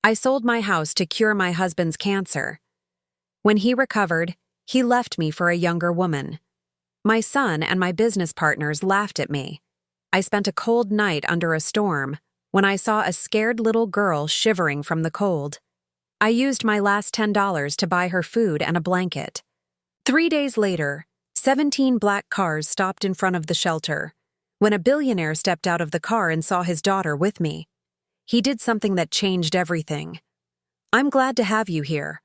I sold my house to cure my husband's cancer. When he recovered, he left me for a younger woman. My son and my business partners laughed at me. I spent a cold night under a storm when I saw a scared little girl shivering from the cold. I used my last $10 to buy her food and a blanket. 3 days later, 17 black cars stopped in front of the shelter. When a billionaire stepped out of the car and saw his daughter with me, he did something that changed everything. I'm glad to have you here.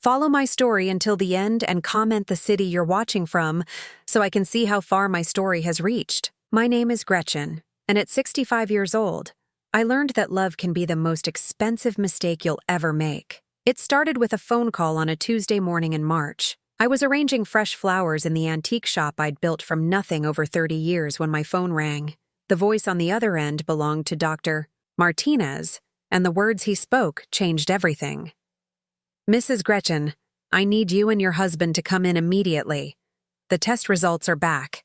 Follow my story until the end and comment the city you're watching from so I can see how far my story has reached. My name is Gretchen, and at 65 years old, I learned that love can be the most expensive mistake you'll ever make. It started with a phone call on a Tuesday morning in March. I was arranging fresh flowers in the antique shop I'd built from nothing over 30 years when my phone rang. The voice on the other end belonged to Dr. Martinez, and the words he spoke changed everything. "Mrs. Gretchen, I need you and your husband to come in immediately. The test results are back."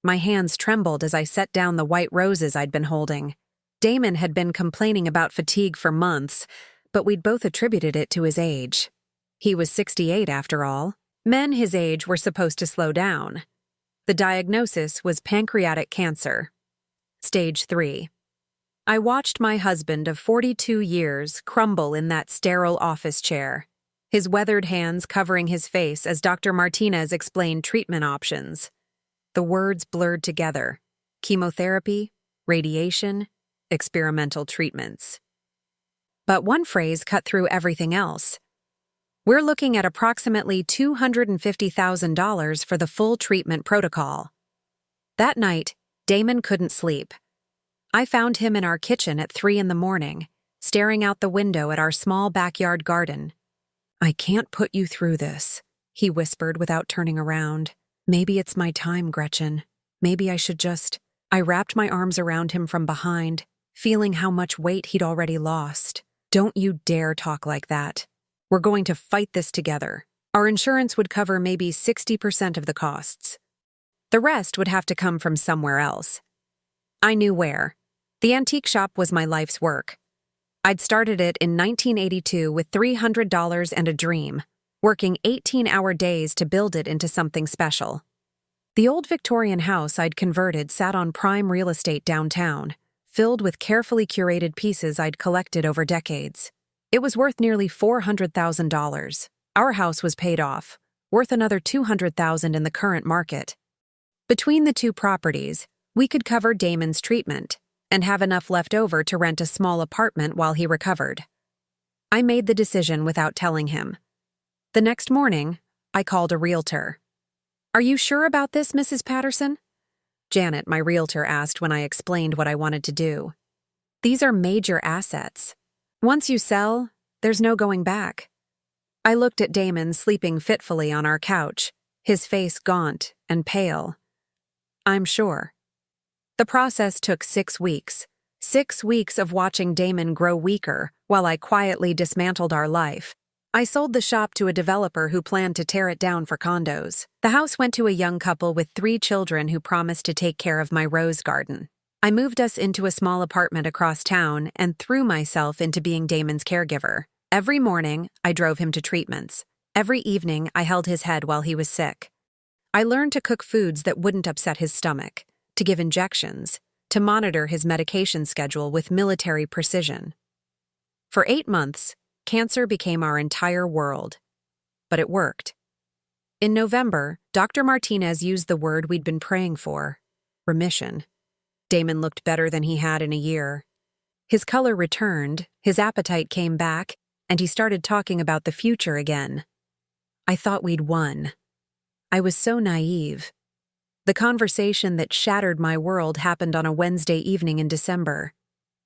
My hands trembled as I set down the white roses I'd been holding. Damon had been complaining about fatigue for months, but we'd both attributed it to his age. He was 68 after all. Men his age were supposed to slow down. The diagnosis was pancreatic cancer. Stage 3. I watched my husband of 42 years crumble in that sterile office chair, his weathered hands covering his face as Dr. Martinez explained treatment options. The words blurred together: chemotherapy, radiation, experimental treatments. But one phrase cut through everything else. "We're looking at approximately $250,000 for the full treatment protocol." That night, Damon couldn't sleep. I found him in our kitchen at 3 in the morning, staring out the window at our small backyard garden. "I can't put you through this," he whispered without turning around. "Maybe it's my time, Gretchen. Maybe I should just—" I wrapped my arms around him from behind, feeling how much weight he'd already lost. "Don't you dare talk like that. We're going to fight this together. Our insurance would cover maybe 60% of the costs. The rest would have to come from somewhere else." I knew where. The antique shop was my life's work. I'd started it in 1982 with $300 and a dream, working 18-hour days to build it into something special. The old Victorian house I'd converted sat on prime real estate downtown, filled with carefully curated pieces I'd collected over decades. It was worth nearly $400,000. Our house was paid off, worth another $200,000 in the current market. Between the two properties, we could cover Damon's treatment and have enough left over to rent a small apartment while he recovered. I made the decision without telling him. The next morning, I called a realtor. "Are you sure about this, Mrs. Patterson?" Janet, my realtor, asked when I explained what I wanted to do. "These are major assets. Once you sell, there's no going back." I looked at Damon sleeping fitfully on our couch, his face gaunt and pale. "I'm sure." The process took 6 weeks. 6 weeks of watching Damon grow weaker while I quietly dismantled our life. I sold the shop to a developer who planned to tear it down for condos. The house went to a young couple with 3 children who promised to take care of my rose garden. I moved us into a small apartment across town and threw myself into being Damon's caregiver. Every morning, I drove him to treatments. Every evening, I held his head while he was sick. I learned to cook foods that wouldn't upset his stomach, to give injections, to monitor his medication schedule with military precision. For 8 months, cancer became our entire world. But it worked. In November, Dr. Martinez used the word we'd been praying for: remission. Damon looked better than he had in a year. His color returned, his appetite came back, and he started talking about the future again. I thought we'd won. I was so naive. The conversation that shattered my world happened on a Wednesday evening in December.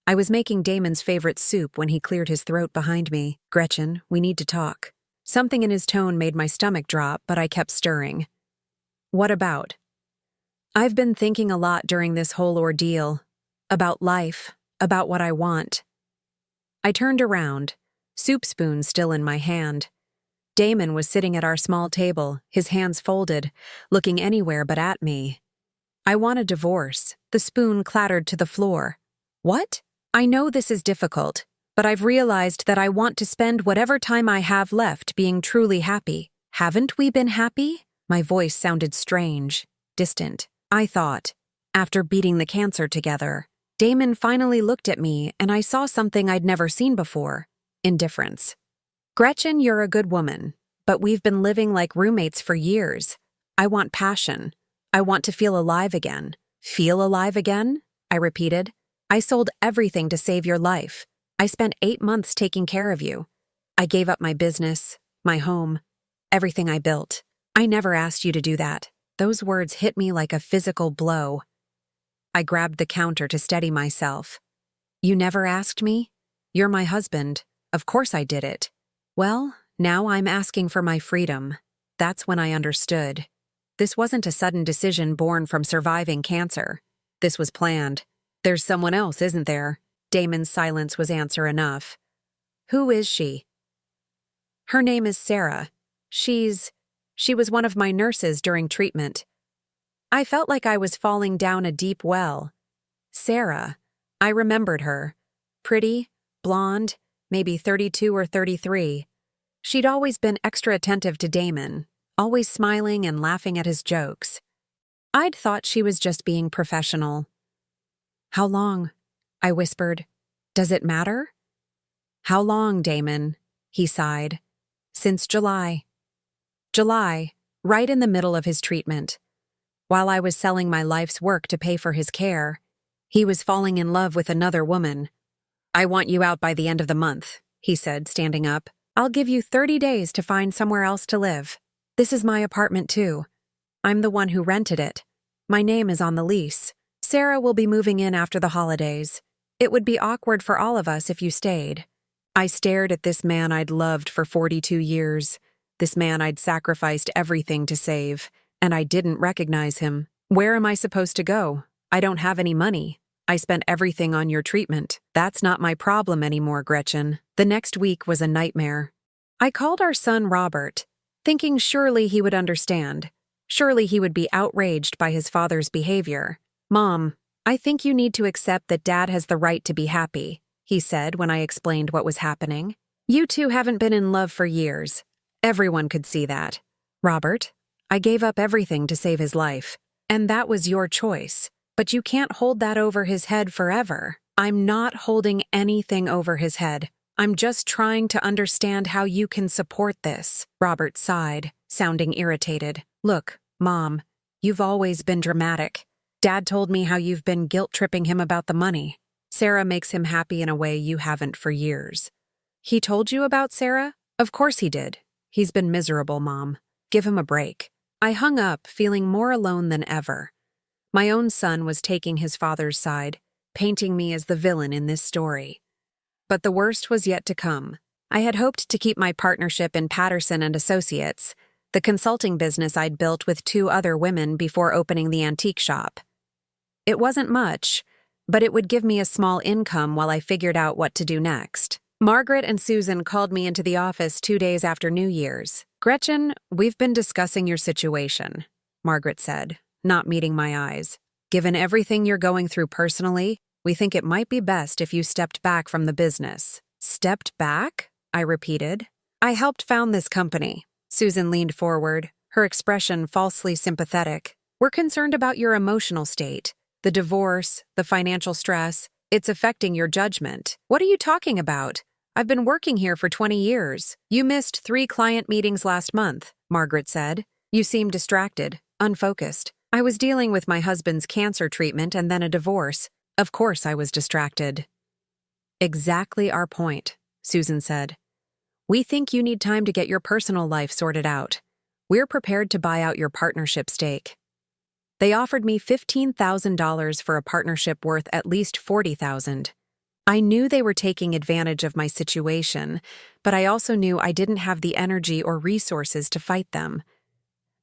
I was making Damon's favorite soup when he cleared his throat behind me. "Gretchen, we need to talk." Something in his tone made my stomach drop, but I kept stirring. "What about?" "I've been thinking a lot during this whole ordeal. About life, about what I want." I turned around, soup spoon still in my hand. Damon was sitting at our small table, his hands folded, looking anywhere but at me. "I want a divorce." The spoon clattered to the floor. "What?" "I know this is difficult. But I've realized that I want to spend whatever time I have left being truly happy. Haven't we been happy? My voice sounded strange, distant. I thought, after beating the cancer together. Damon finally looked at me, and I saw something I'd never seen before: indifference. Gretchen, you're a good woman, but we've been living like roommates for years. I want passion. I want to feel alive again. Feel alive again? I repeated. I sold everything to save your life. I spent 8 months taking care of you. I gave up my business, my home, everything I built. I never asked you to do that. Those words hit me like a physical blow. I grabbed the counter to steady myself. You never asked me? You're my husband. Of course I did it. Well, now I'm asking for my freedom. That's when I understood. This wasn't a sudden decision born from surviving cancer. This was planned. There's someone else, isn't there? Damon's silence was answer enough. Who is she? Her name is Sarah. She was one of my nurses during treatment. I felt like I was falling down a deep well. Sarah. I remembered her. Pretty, blonde, maybe 32 or 33. She'd always been extra attentive to Damon, always smiling and laughing at his jokes. I'd thought she was just being professional. How long? I whispered. Does it matter? How long, Damon? He sighed. Since July. July, right in the middle of his treatment. While I was selling my life's work to pay for his care, he was falling in love with another woman. I want you out by the end of the month, he said, standing up. I'll give you 30 days to find somewhere else to live. This is my apartment too. I'm the one who rented it. My name is on the lease. Sarah will be moving in after the holidays. It would be awkward for all of us if you stayed. I stared at this man I'd loved for 42 years, this man I'd sacrificed everything to save, and I didn't recognize him. Where am I supposed to go? I don't have any money. I spent everything on your treatment. That's not my problem anymore, Gretchen. The next week was a nightmare. I called our son Robert, thinking surely he would understand. Surely he would be outraged by his father's behavior. Mom, I think you need to accept that Dad has the right to be happy, he said when I explained what was happening. You two haven't been in love for years. Everyone could see that. Robert, I gave up everything to save his life. And that was your choice. But you can't hold that over his head forever. I'm not holding anything over his head. I'm just trying to understand how you can support this. Robert sighed, sounding irritated. Look, Mom, you've always been dramatic. Dad told me how you've been guilt-tripping him about the money. Sarah makes him happy in a way you haven't for years. He told you about Sarah? Of course he did. He's been miserable, Mom. Give him a break. I hung up, feeling more alone than ever. My own son was taking his father's side, painting me as the villain in this story. But the worst was yet to come. I had hoped to keep my partnership in Patterson and Associates, the consulting business I'd built with 2 other women before opening the antique shop. It wasn't much, but it would give me a small income while I figured out what to do next. Margaret and Susan called me into the office 2 days after New Year's. Gretchen, we've been discussing your situation, Margaret said, not meeting my eyes. Given everything you're going through personally, we think it might be best if you stepped back from the business. Stepped back? I repeated. I helped found this company. Susan leaned forward, her expression falsely sympathetic. We're concerned about your emotional state. The divorce, the financial stress, it's affecting your judgment. What are you talking about? I've been working here for 20 years. You missed 3 client meetings last month, Margaret said. You seem distracted, unfocused. I was dealing with my husband's cancer treatment and then a divorce. Of course I was distracted. Exactly our point, Susan said. We think you need time to get your personal life sorted out. We're prepared to buy out your partnership stake. They offered me $15,000 for a partnership worth at least $40,000. I knew they were taking advantage of my situation, but I also knew I didn't have the energy or resources to fight them.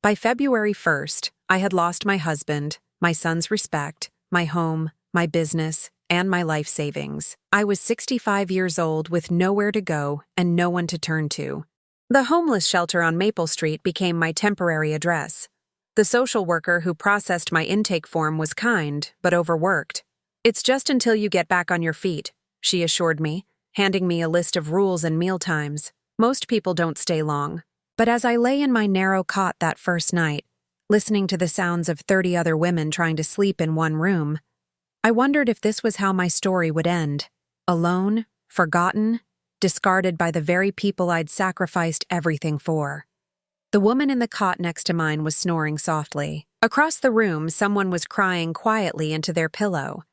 By February 1st, I had lost my husband, my son's respect, my home, my business, and my life savings. I was 65 years old with nowhere to go and no one to turn to. The homeless shelter on Maple Street became my temporary address. The social worker who processed my intake form was kind, but overworked. It's just until you get back on your feet, she assured me. handing me a list of rules and mealtimes. Most people don't stay long. But as I lay in my narrow cot that first night, listening to the sounds of 30 other women trying to sleep in one room, I wondered if this was how my story would end. Alone, forgotten, discarded by the very people I'd sacrificed everything for. The woman in the cot next to mine was snoring softly. Across the room, someone was crying quietly into their pillow.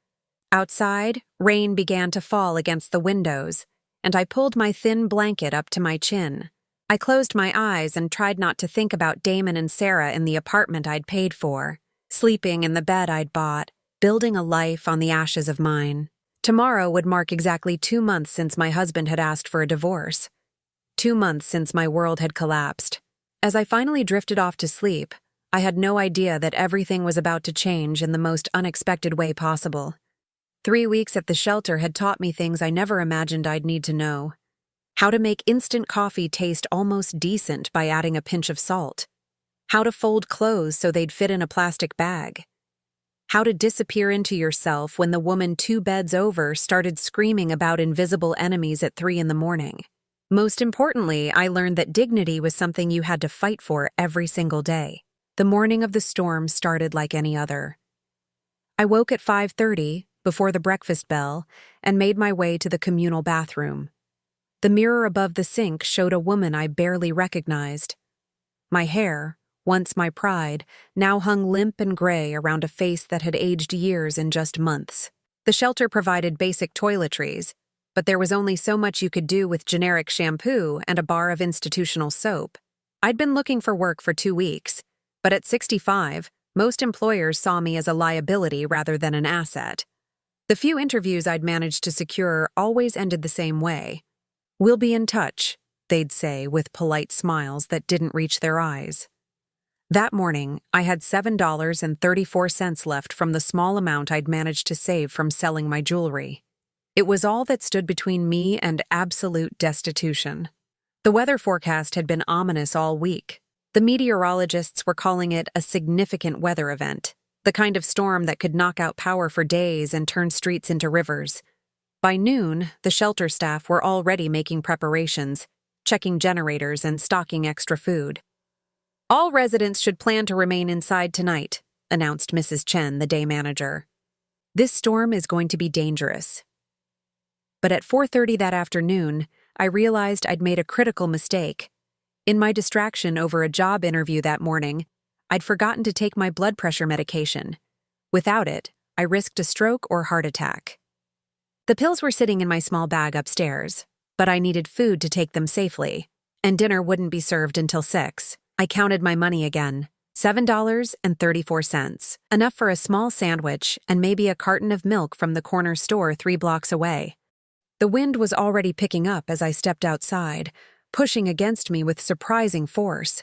Outside, rain began to fall against the windows, and I pulled my thin blanket up to my chin. I closed my eyes and tried not to think about Damon and Sarah in the apartment I'd paid for, sleeping in the bed I'd bought, building a life on the ashes of mine. Tomorrow would mark exactly 2 months since my husband had asked for a divorce. 2 months since my world had collapsed. As I finally drifted off to sleep, I had no idea that everything was about to change in the most unexpected way possible. 3 weeks at the shelter had taught me things I never imagined I'd need to know. How to make instant coffee taste almost decent by adding a pinch of salt. How to fold clothes so they'd fit in a plastic bag. How to disappear into yourself when the woman 2 beds over started screaming about invisible enemies at 3 in the morning. Most importantly, I learned that dignity was something you had to fight for every single day. The morning of the storm started like any other. I woke at 5:30, before the breakfast bell, and made my way to the communal bathroom. The mirror above the sink showed a woman I barely recognized. My hair, once my pride, now hung limp and gray around a face that had aged years in just months. The shelter provided basic toiletries, but there was only so much you could do with generic shampoo and a bar of institutional soap. I'd been looking for work for 2 weeks, but at 65, most employers saw me as a liability rather than an asset. The few interviews I'd managed to secure always ended the same way. "We'll be in touch," they'd say with polite smiles that didn't reach their eyes. That morning, I had $7.34 left from the small amount I'd managed to save from selling my jewelry. It was all that stood between me and absolute destitution. The weather forecast had been ominous all week. The meteorologists were calling it a significant weather event, the kind of storm that could knock out power for days and turn streets into rivers. By noon, the shelter staff were already making preparations, checking generators and stocking extra food. "All residents should plan to remain inside tonight," announced Mrs. Chen, the day manager. "This storm is going to be dangerous." But at 4:30 that afternoon, I realized I'd made a critical mistake. In my distraction over a job interview that morning, I'd forgotten to take my blood pressure medication. Without it, I risked a stroke or heart attack. The pills were sitting in my small bag upstairs, but I needed food to take them safely, and dinner wouldn't be served until 6. I counted my money again. $7.34, enough for a small sandwich and maybe a carton of milk from the corner store 3 blocks away. The wind was already picking up as I stepped outside, pushing against me with surprising force.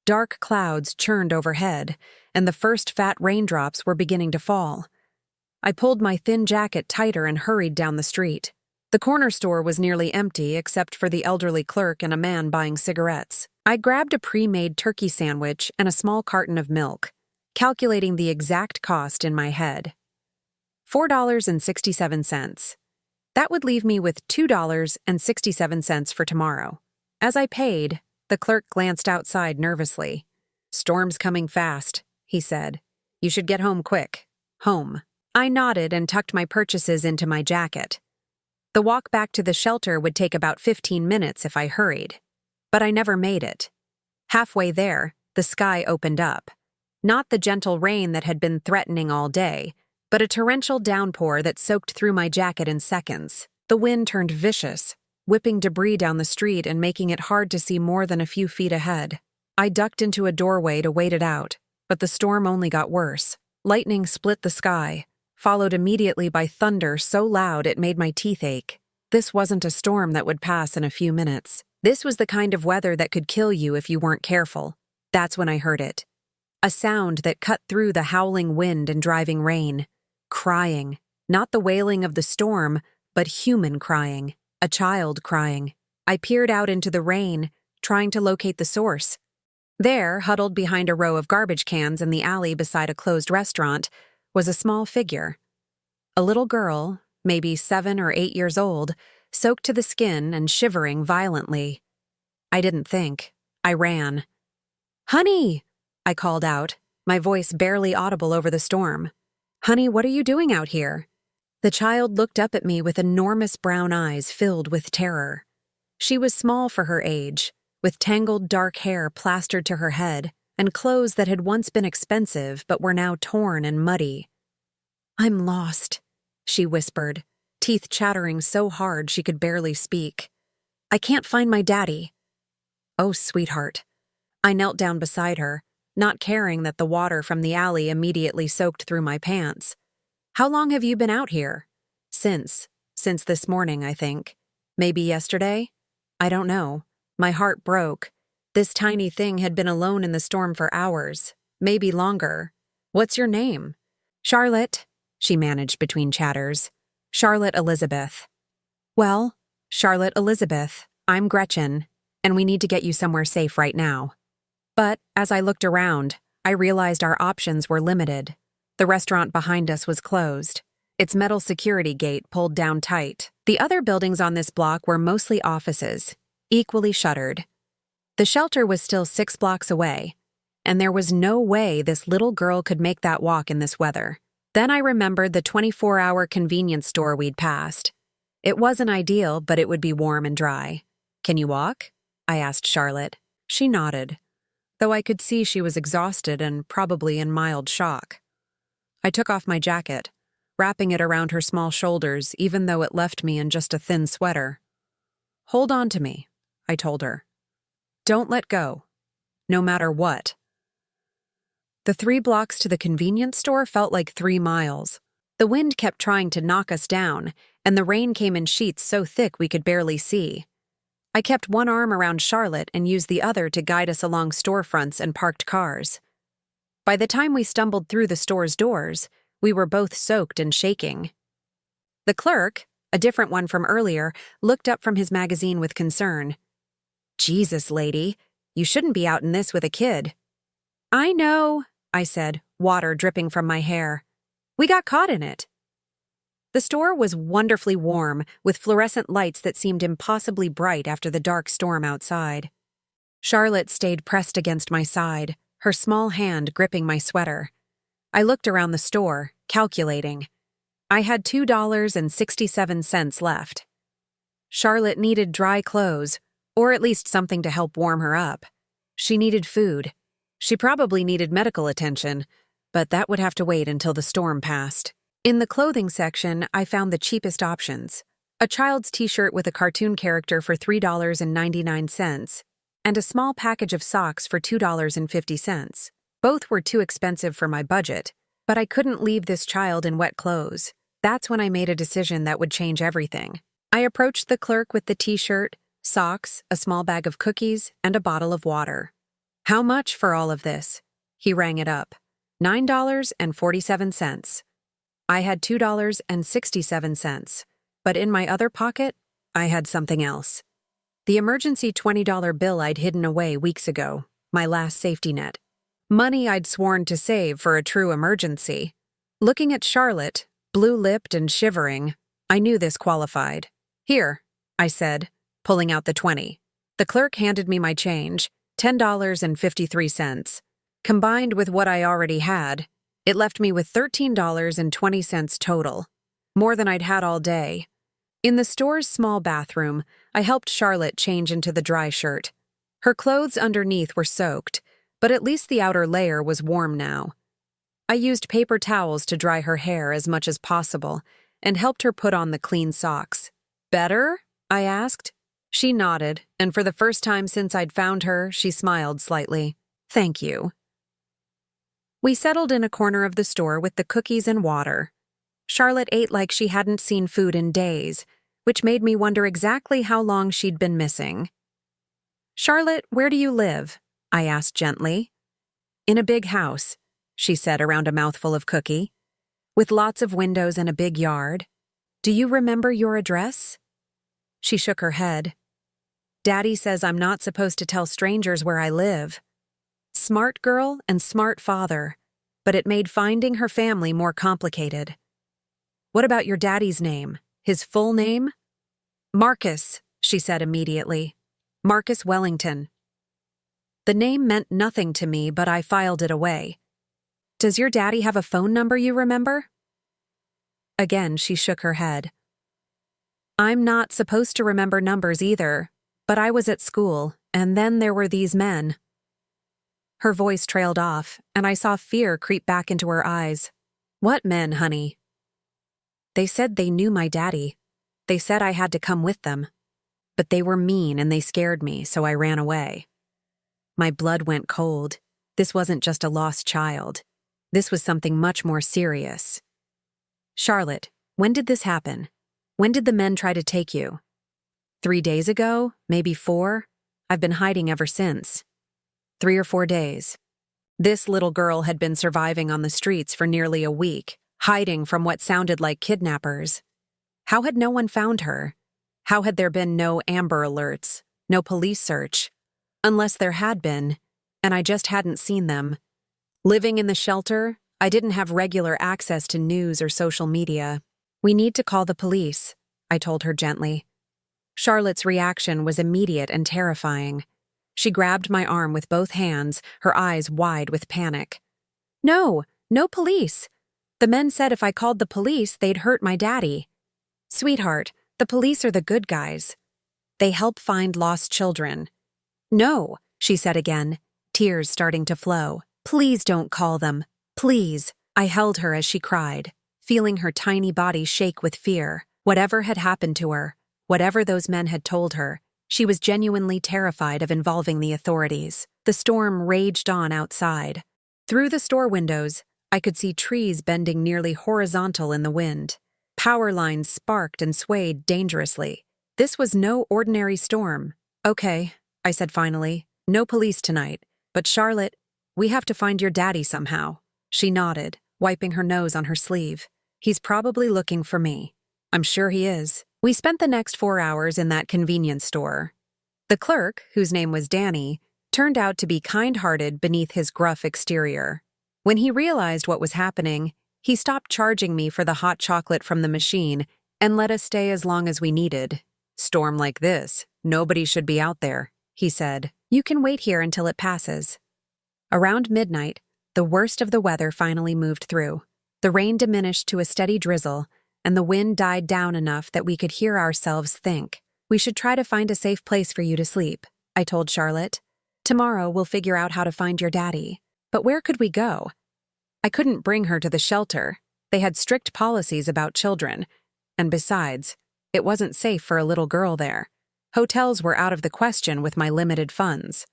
Dark clouds churned overhead, and the first fat raindrops were beginning to fall. I pulled my thin jacket tighter and hurried down the street. The corner store was nearly empty except for the elderly clerk and a man buying cigarettes. I grabbed a pre-made turkey sandwich and a small carton of milk, calculating the exact cost in my head. $4.67. That would leave me with $2.67 for tomorrow. As I paid, the clerk glanced outside nervously. "Storm's coming fast," he said. "You should get home quick." Home. I nodded and tucked my purchases into my jacket. The walk back to the shelter would take about 15 minutes if I hurried. But I never made it. Halfway there, the sky opened up. Not the gentle rain that had been threatening all day, but a torrential downpour that soaked through my jacket in seconds. The wind turned vicious, whipping debris down the street and making it hard to see more than a few feet ahead. I ducked into a doorway to wait it out, but the storm only got worse. Lightning split the sky, followed immediately by thunder so loud it made my teeth ache. This wasn't a storm that would pass in a few minutes. This was the kind of weather that could kill you if you weren't careful. That's when I heard it. A sound that cut through the howling wind and driving rain. Crying. Not the wailing of the storm, but human crying. A child crying. I peered out into the rain, trying to locate the source. There, huddled behind a row of garbage cans in the alley beside a closed restaurant, was a small figure. A little girl, maybe 7 or 8 years old, soaked to the skin and shivering violently. I didn't think. I ran. "Honey!" I called out, my voice barely audible over the storm. "Honey, what are you doing out here?" The child looked up at me with enormous brown eyes filled with terror. She was small for her age, with tangled dark hair plastered to her head and clothes that had once been expensive but were now torn and muddy. "I'm lost," she whispered, teeth chattering so hard she could barely speak. "I can't find my daddy." "Oh, sweetheart." I knelt down beside her, not caring that the water from the alley immediately soaked through my pants. "How long have you been out here?" Since this morning, I think. Maybe yesterday? I don't know. My heart broke. This tiny thing had been alone in the storm for hours, maybe longer. "What's your name?" "Charlotte," she managed between chatters. "Charlotte Elizabeth." "Well, Charlotte Elizabeth, I'm Gretchen, and we need to get you somewhere safe right now." But as I looked around, I realized our options were limited. The restaurant behind us was closed, its metal security gate pulled down tight. The other buildings on this block were mostly offices, equally shuttered. The shelter was still 6 blocks away, and there was no way this little girl could make that walk in this weather. Then I remembered the 24-hour convenience store we'd passed. It wasn't ideal, but it would be warm and dry. "Can you walk?" I asked Charlotte. She nodded, though I could see she was exhausted and probably in mild shock. I took off my jacket, wrapping it around her small shoulders even though it left me in just a thin sweater. "Hold on to me," I told her. "Don't let go, no matter what." The 3 blocks to the convenience store felt like 3 miles. The wind kept trying to knock us down, and the rain came in sheets so thick we could barely see. I kept one arm around Charlotte and used the other to guide us along storefronts and parked cars. By the time we stumbled through the store's doors, we were both soaked and shaking. The clerk, a different one from earlier, looked up from his magazine with concern. "Jesus, lady, you shouldn't be out in this with a kid." "I know," I said, water dripping from my hair. "We got caught in it." The store was wonderfully warm, with fluorescent lights that seemed impossibly bright after the dark storm outside. Charlotte stayed pressed against my side, her small hand gripping my sweater. I looked around the store, calculating. I had $2.67 left. Charlotte needed dry clothes, or at least something to help warm her up. She needed food. She probably needed medical attention, but that would have to wait until the storm passed. In the clothing section, I found the cheapest options. A child's t-shirt with a cartoon character for $3.99, and a small package of socks for $2.50. Both were too expensive for my budget, but I couldn't leave this child in wet clothes. That's when I made a decision that would change everything. I approached the clerk with the t-shirt, socks, a small bag of cookies, and a bottle of water. "How much for all of this?" He rang it up. $9.47. I had $2.67, but in my other pocket, I had something else. The emergency $20 bill I'd hidden away weeks ago, my last safety net. Money I'd sworn to save for a true emergency. Looking at Charlotte, blue-lipped and shivering, I knew this qualified. "Here," I said, pulling out the 20. The clerk handed me my change, $10.53. Combined with what I already had, it left me with $13.20 total, more than I'd had all day. In the store's small bathroom, I helped Charlotte change into the dry shirt. Her clothes underneath were soaked, but at least the outer layer was warm now. I used paper towels to dry her hair as much as possible and helped her put on the clean socks. "Better?" I asked. She nodded, and for the first time since I'd found her, she smiled slightly. "Thank you." We settled in a corner of the store with the cookies and water. Charlotte ate like she hadn't seen food in days, which made me wonder exactly how long she'd been missing. "Charlotte, where do you live?" I asked gently. "In a big house," she said around a mouthful of cookie, "with lots of windows and a big yard. Do you remember your address?" She shook her head. "Daddy says I'm not supposed to tell strangers where I live." Smart girl and smart father, but it made finding her family more complicated. "What about your daddy's name? His full name?" Marcus, she said immediately. Marcus Wellington. The name meant nothing to me, but I filed it away. Does your daddy have a phone number you remember? Again, she shook her head. I'm not supposed to remember numbers either, but I was at school, and then there were these men. Her voice trailed off, and I saw fear creep back into her eyes. What men, honey? They said they knew my daddy. They said I had to come with them. But they were mean and they scared me, so I ran away. My blood went cold. This wasn't just a lost child. This was something much more serious. Charlotte, when did this happen? When did the men try to take you? 3 days ago? Maybe 4? I've been hiding ever since. 3 or 4 days. This little girl had been surviving on the streets for nearly a week, hiding from what sounded like kidnappers. How had no one found her? How had there been no Amber Alerts, no police search? Unless there had been, and I just hadn't seen them. Living in the shelter, I didn't have regular access to news or social media. We need to call the police, I told her gently. Charlotte's reaction was immediate and terrifying. She grabbed my arm with both hands, her eyes wide with panic. No police. The men said if I called the police, they'd hurt my daddy. Sweetheart, the police are the good guys. They help find lost children. No, she said again, tears starting to flow. Please don't call them. Please. I held her as she cried, feeling her tiny body shake with fear. Whatever had happened to her, whatever those men had told her, she was genuinely terrified of involving the authorities. The storm raged on outside. Through the store windows, I could see trees bending nearly horizontal in the wind. Power lines sparked and swayed dangerously. This was no ordinary storm. Okay, I said finally. No police tonight. But Charlotte, we have to find your daddy somehow. She nodded, wiping her nose on her sleeve. He's probably looking for me. I'm sure he is. We spent the next 4 hours in that convenience store. The clerk, whose name was Danny, turned out to be kind-hearted beneath his gruff exterior. When he realized what was happening, he stopped charging me for the hot chocolate from the machine and let us stay as long as we needed. Storm like this, nobody should be out there, he said. You can wait here until it passes. Around midnight, the worst of the weather finally moved through. The rain diminished to a steady drizzle, and the wind died down enough that we could hear ourselves think. We should try to find a safe place for you to sleep, I told Charlotte. Tomorrow we'll figure out how to find your daddy. But where could we go? I couldn't bring her to the shelter. They had strict policies about children. And besides, it wasn't safe for a little girl there. Hotels were out of the question with my limited funds.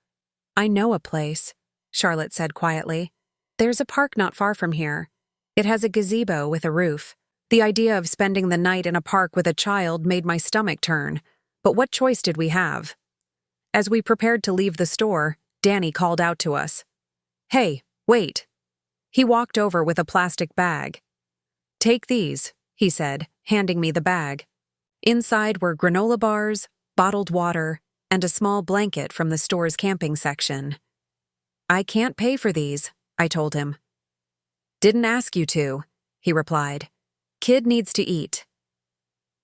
I know a place, Charlotte said quietly. There's a park not far from here. It has a gazebo with a roof. The idea of spending the night in a park with a child made my stomach turn. But what choice did we have? As we prepared to leave the store, Danny called out to us. Hey, wait. He walked over with a plastic bag. Take these, he said, handing me the bag. Inside were granola bars, bottled water, and a small blanket from the store's camping section. I can't pay for these, I told him. Didn't ask you to, he replied. Kid needs to eat.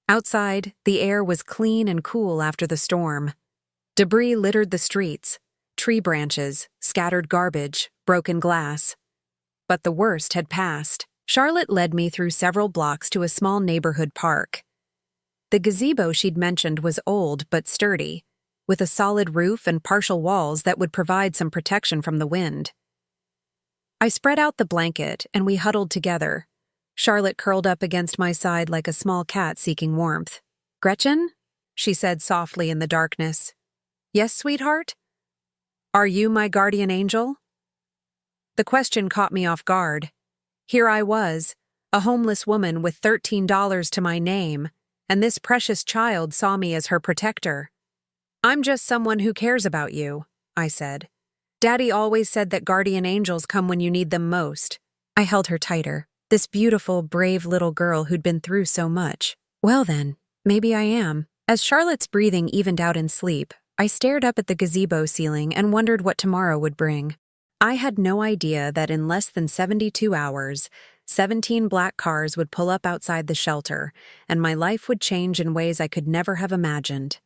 Outside, the air was clean and cool after the storm. Debris littered the streets, tree branches, scattered garbage, broken glass. But the worst had passed. Charlotte led me through several blocks to a small neighborhood park. The gazebo she'd mentioned was old but sturdy, with a solid roof and partial walls that would provide some protection from the wind. I spread out the blanket and we huddled together. Charlotte curled up against my side like a small cat seeking warmth. Gretchen? She said softly in the darkness. Yes, sweetheart? Are you my guardian angel? The question caught me off guard. Here I was, a homeless woman with $13 to my name, and this precious child saw me as her protector. I'm just someone who cares about you, I said. Daddy always said that guardian angels come when you need them most. I held her tighter, this beautiful, brave little girl who'd been through so much. Well then, maybe I am. As Charlotte's breathing evened out in sleep, I stared up at the gazebo ceiling and wondered what tomorrow would bring. I had no idea that in less than 72 hours, 17 black cars would pull up outside the shelter, and my life would change in ways I could never have imagined.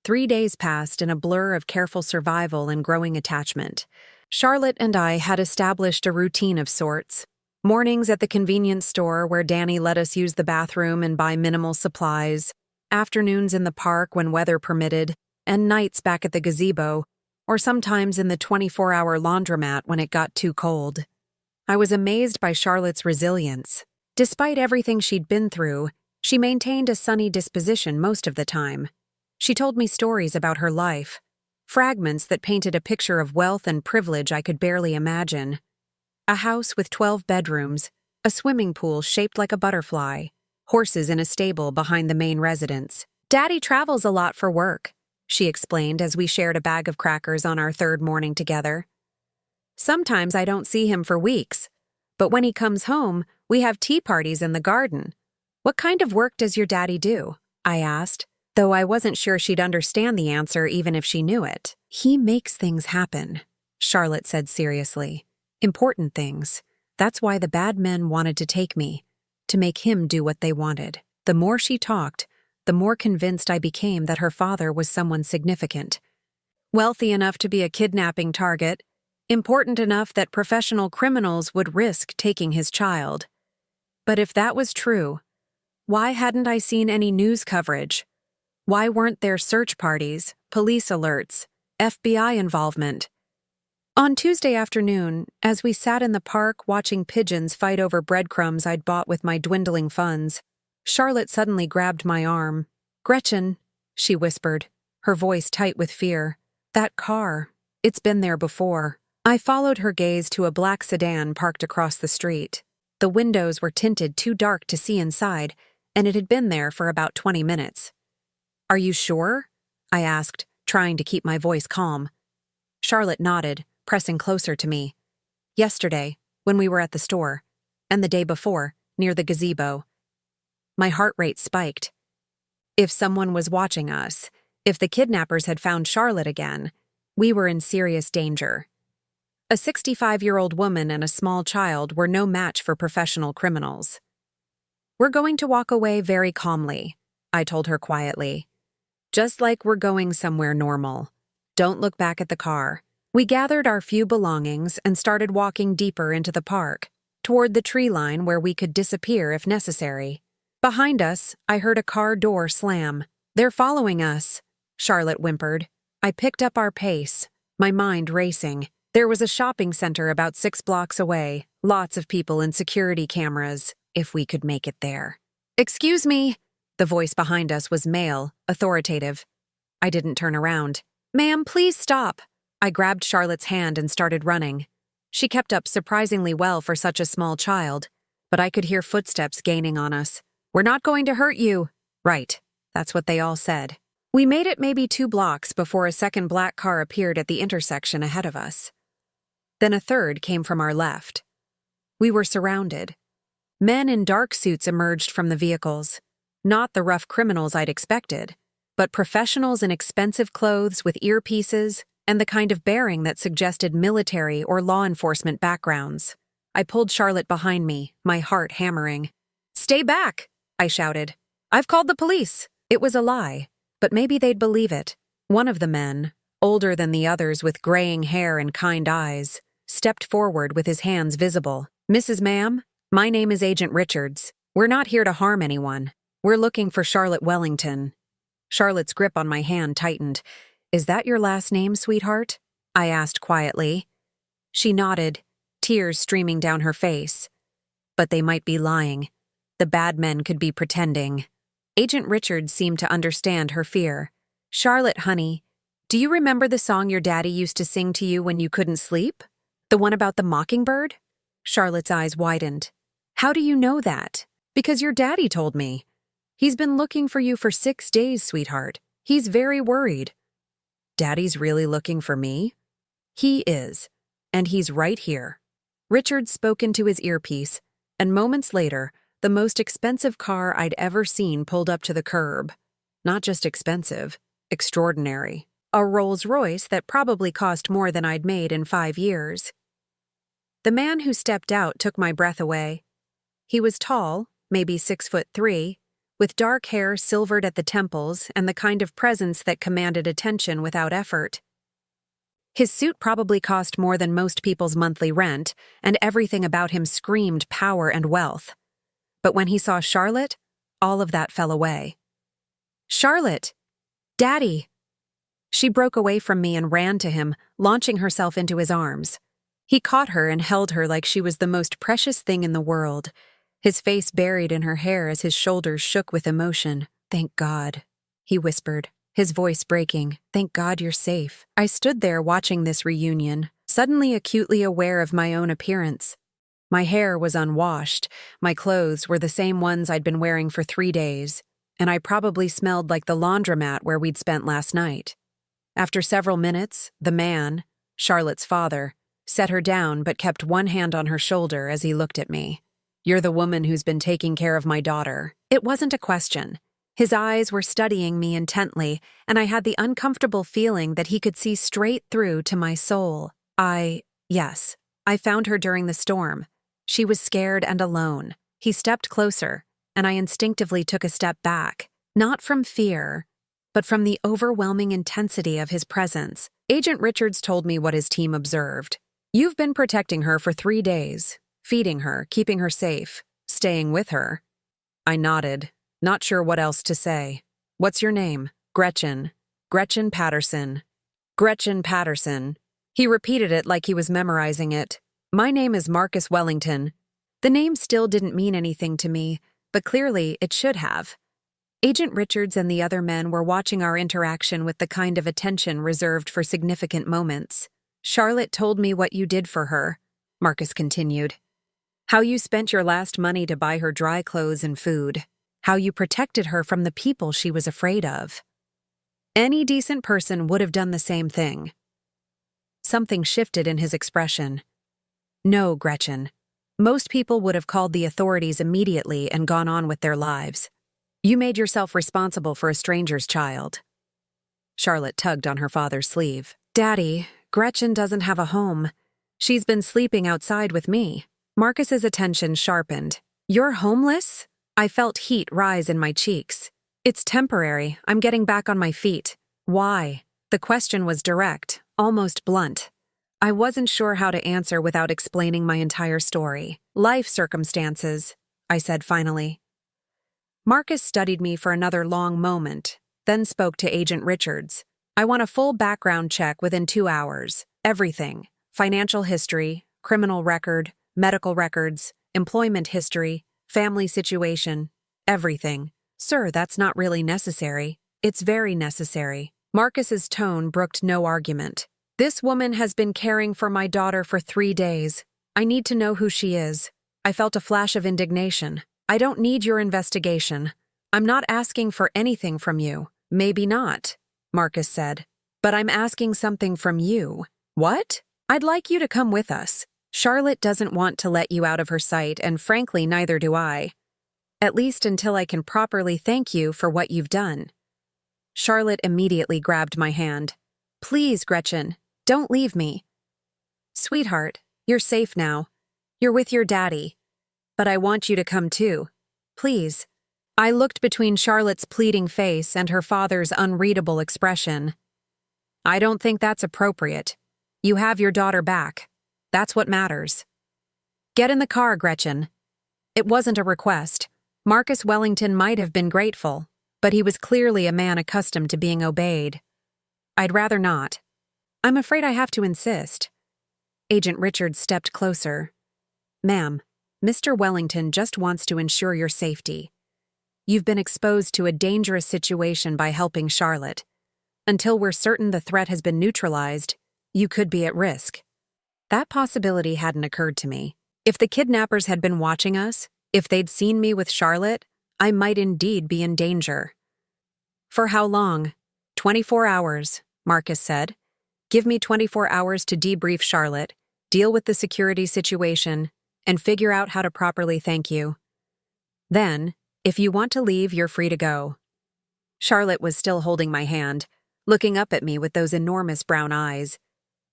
3 days passed in a blur of careful survival and growing attachment. Charlotte and I had established a routine of sorts. Mornings at the convenience store where Danny let us use the bathroom and buy minimal supplies, afternoons in the park when weather permitted, and nights back at the gazebo, or sometimes in the 24-hour laundromat when it got too cold. I was amazed by Charlotte's resilience. Despite everything she'd been through, she maintained a sunny disposition most of the time. She told me stories about her life, fragments that painted a picture of wealth and privilege I could barely imagine. A house with 12 bedrooms, a swimming pool shaped like a butterfly, horses in a stable behind the main residence. "Daddy travels a lot for work," she explained as we shared a bag of crackers on our third morning together. "Sometimes I don't see him for weeks, but when he comes home, we have tea parties in the garden." "What kind of work does your daddy do?" I asked, though I wasn't sure she'd understand the answer even if she knew it. "He makes things happen," Charlotte said seriously. "Important things. That's why the bad men wanted to take me, to make him do what they wanted." The more she talked, the more convinced I became that her father was someone significant. Wealthy enough to be a kidnapping target, important enough that professional criminals would risk taking his child. But if that was true, why hadn't I seen any news coverage? Why weren't there search parties, police alerts, FBI involvement? On Tuesday afternoon, as we sat in the park watching pigeons fight over breadcrumbs I'd bought with my dwindling funds, Charlotte suddenly grabbed my arm. "Gretchen," she whispered, her voice tight with fear. "That car, it's been there before." I followed her gaze to a black sedan parked across the street. The windows were tinted too dark to see inside, and it had been there for about 20 minutes. "Are you sure?" I asked, trying to keep my voice calm. Charlotte nodded, pressing closer to me. "Yesterday, when we were at the store, and the day before, near the gazebo." My heart rate spiked. If someone was watching us, if the kidnappers had found Charlotte again, we were in serious danger. A 65-year-old woman and a small child were no match for professional criminals. "We're going to walk away very calmly," I told her quietly. "Just like we're going somewhere normal. Don't look back at the car." We gathered our few belongings and started walking deeper into the park, toward the tree line where we could disappear if necessary. Behind us, I heard a car door slam. "They're following us," Charlotte whimpered. I picked up our pace, my mind racing. There was a shopping center about 6 blocks away, lots of people and security cameras, if we could make it there. "Excuse me." The voice behind us was male, authoritative. I didn't turn around. "Ma'am, please stop." I grabbed Charlotte's hand and started running. She kept up surprisingly well for such a small child, but I could hear footsteps gaining on us. "We're not going to hurt you." Right, that's what they all said. We made it maybe 2 blocks before a second black car appeared at the intersection ahead of us. Then a third came from our left. We were surrounded. Men in dark suits emerged from the vehicles. Not the rough criminals I'd expected, but professionals in expensive clothes with earpieces and the kind of bearing that suggested military or law enforcement backgrounds. I pulled Charlotte behind me, my heart hammering. "Stay back," I shouted. "I've called the police." It was a lie, but maybe they'd believe it. One of the men, older than the others with graying hair and kind eyes, stepped forward with his hands visible. "Mrs. Ma'am, my name is Agent Richards. We're not here to harm anyone. We're looking for Charlotte Wellington." Charlotte's grip on my hand tightened. "Is that your last name, sweetheart?" I asked quietly. She nodded, tears streaming down her face. But they might be lying. The bad men could be pretending. Agent Richards seemed to understand her fear. "Charlotte, honey, do you remember the song your daddy used to sing to you when you couldn't sleep? The one about the mockingbird?" Charlotte's eyes widened. "How do you know that?" "Because your daddy told me. He's been looking for you for 6 days, sweetheart. He's very worried." "Daddy's really looking for me?" "He is. And he's right here." Richard spoke into his earpiece, and moments later, the most expensive car I'd ever seen pulled up to the curb. Not just expensive, extraordinary. A Rolls-Royce that probably cost more than I'd made in 5 years. The man who stepped out took my breath away. He was tall, maybe 6'3", with dark hair silvered at the temples and the kind of presence that commanded attention without effort. His suit probably cost more than most people's monthly rent, and everything about him screamed power and wealth. But when he saw Charlotte, all of that fell away. "Charlotte! Daddy!" She broke away from me and ran to him, launching herself into his arms. He caught her and held her like she was the most precious thing in the world, his face buried in her hair as his shoulders shook with emotion. "Thank God," he whispered, his voice breaking. "Thank God you're safe." I stood there watching this reunion, suddenly acutely aware of my own appearance. My hair was unwashed, my clothes were the same ones I'd been wearing for 3 days, and I probably smelled like the laundromat where we'd spent last night. After several minutes, the man, Charlotte's father, set her down but kept one hand on her shoulder as he looked at me. "You're the woman who's been taking care of my daughter." It wasn't a question. His eyes were studying me intently, and I had the uncomfortable feeling that he could see straight through to my soul. Yes, I found her during the storm. She was scared and alone. He stepped closer, and I instinctively took a step back, not from fear, but from the overwhelming intensity of his presence. Agent Richards told me what his team observed. "You've been protecting her for 3 days, feeding her, keeping her safe, staying with her." I nodded, not sure what else to say. "What's your name?" "Gretchen. Gretchen Patterson." "Gretchen Patterson." He repeated it like he was memorizing it. "My name is Marcus Wellington." The name still didn't mean anything to me, but clearly it should have. Agent Richards and the other men were watching our interaction with the kind of attention reserved for significant moments. "Charlotte told me what you did for her," Marcus continued. "How you spent your last money to buy her dry clothes and food. How you protected her from the people she was afraid of. Any decent person would have done the same thing." Something shifted in his expression. "No, Gretchen. Most people would have called the authorities immediately and gone on with their lives. You made yourself responsible for a stranger's child." Charlotte tugged on her father's sleeve. "Daddy, Gretchen doesn't have a home. She's been sleeping outside with me." Marcus's attention sharpened. "You're homeless?" I felt heat rise in my cheeks. "It's temporary. I'm getting back on my feet." "Why?" The question was direct, almost blunt. I wasn't sure how to answer without explaining my entire story. "Life circumstances," I said finally. Marcus studied me for another long moment, then spoke to Agent Richards. "I want a full background check within 2 hours. Everything. Financial history, criminal record, medical records, employment history, family situation, everything." "Sir, that's not really necessary." "It's very necessary." Marcus's tone brooked no argument. "This woman has been caring for my daughter for 3 days. I need to know who she is." I felt a flash of indignation. "I don't need your investigation. I'm not asking for anything from you." "Maybe not," Marcus said. "But I'm asking something from you." "What?" "I'd like you to come with us. Charlotte doesn't want to let you out of her sight, and frankly, neither do I. At least until I can properly thank you for what you've done." Charlotte immediately grabbed my hand. "Please, Gretchen, don't leave me." "Sweetheart, you're safe now. You're with your daddy. But I want you to come too. Please." I looked between Charlotte's pleading face and her father's unreadable expression. "I don't think that's appropriate. You have your daughter back. That's what matters." "Get in the car, Gretchen." It wasn't a request. Marcus Wellington might have been grateful, but he was clearly a man accustomed to being obeyed. "I'd rather not." "I'm afraid I have to insist." Agent Richards stepped closer. "Ma'am, Mr. Wellington just wants to ensure your safety. You've been exposed to a dangerous situation by helping Charlotte. Until we're certain the threat has been neutralized, you could be at risk." That possibility hadn't occurred to me. If the kidnappers had been watching us, if they'd seen me with Charlotte, I might indeed be in danger. "For how long?" 24 hours, Marcus said. "Give me 24 hours to debrief Charlotte, deal with the security situation, and figure out how to properly thank you. Then, if you want to leave, you're free to go." Charlotte was still holding my hand, looking up at me with those enormous brown eyes.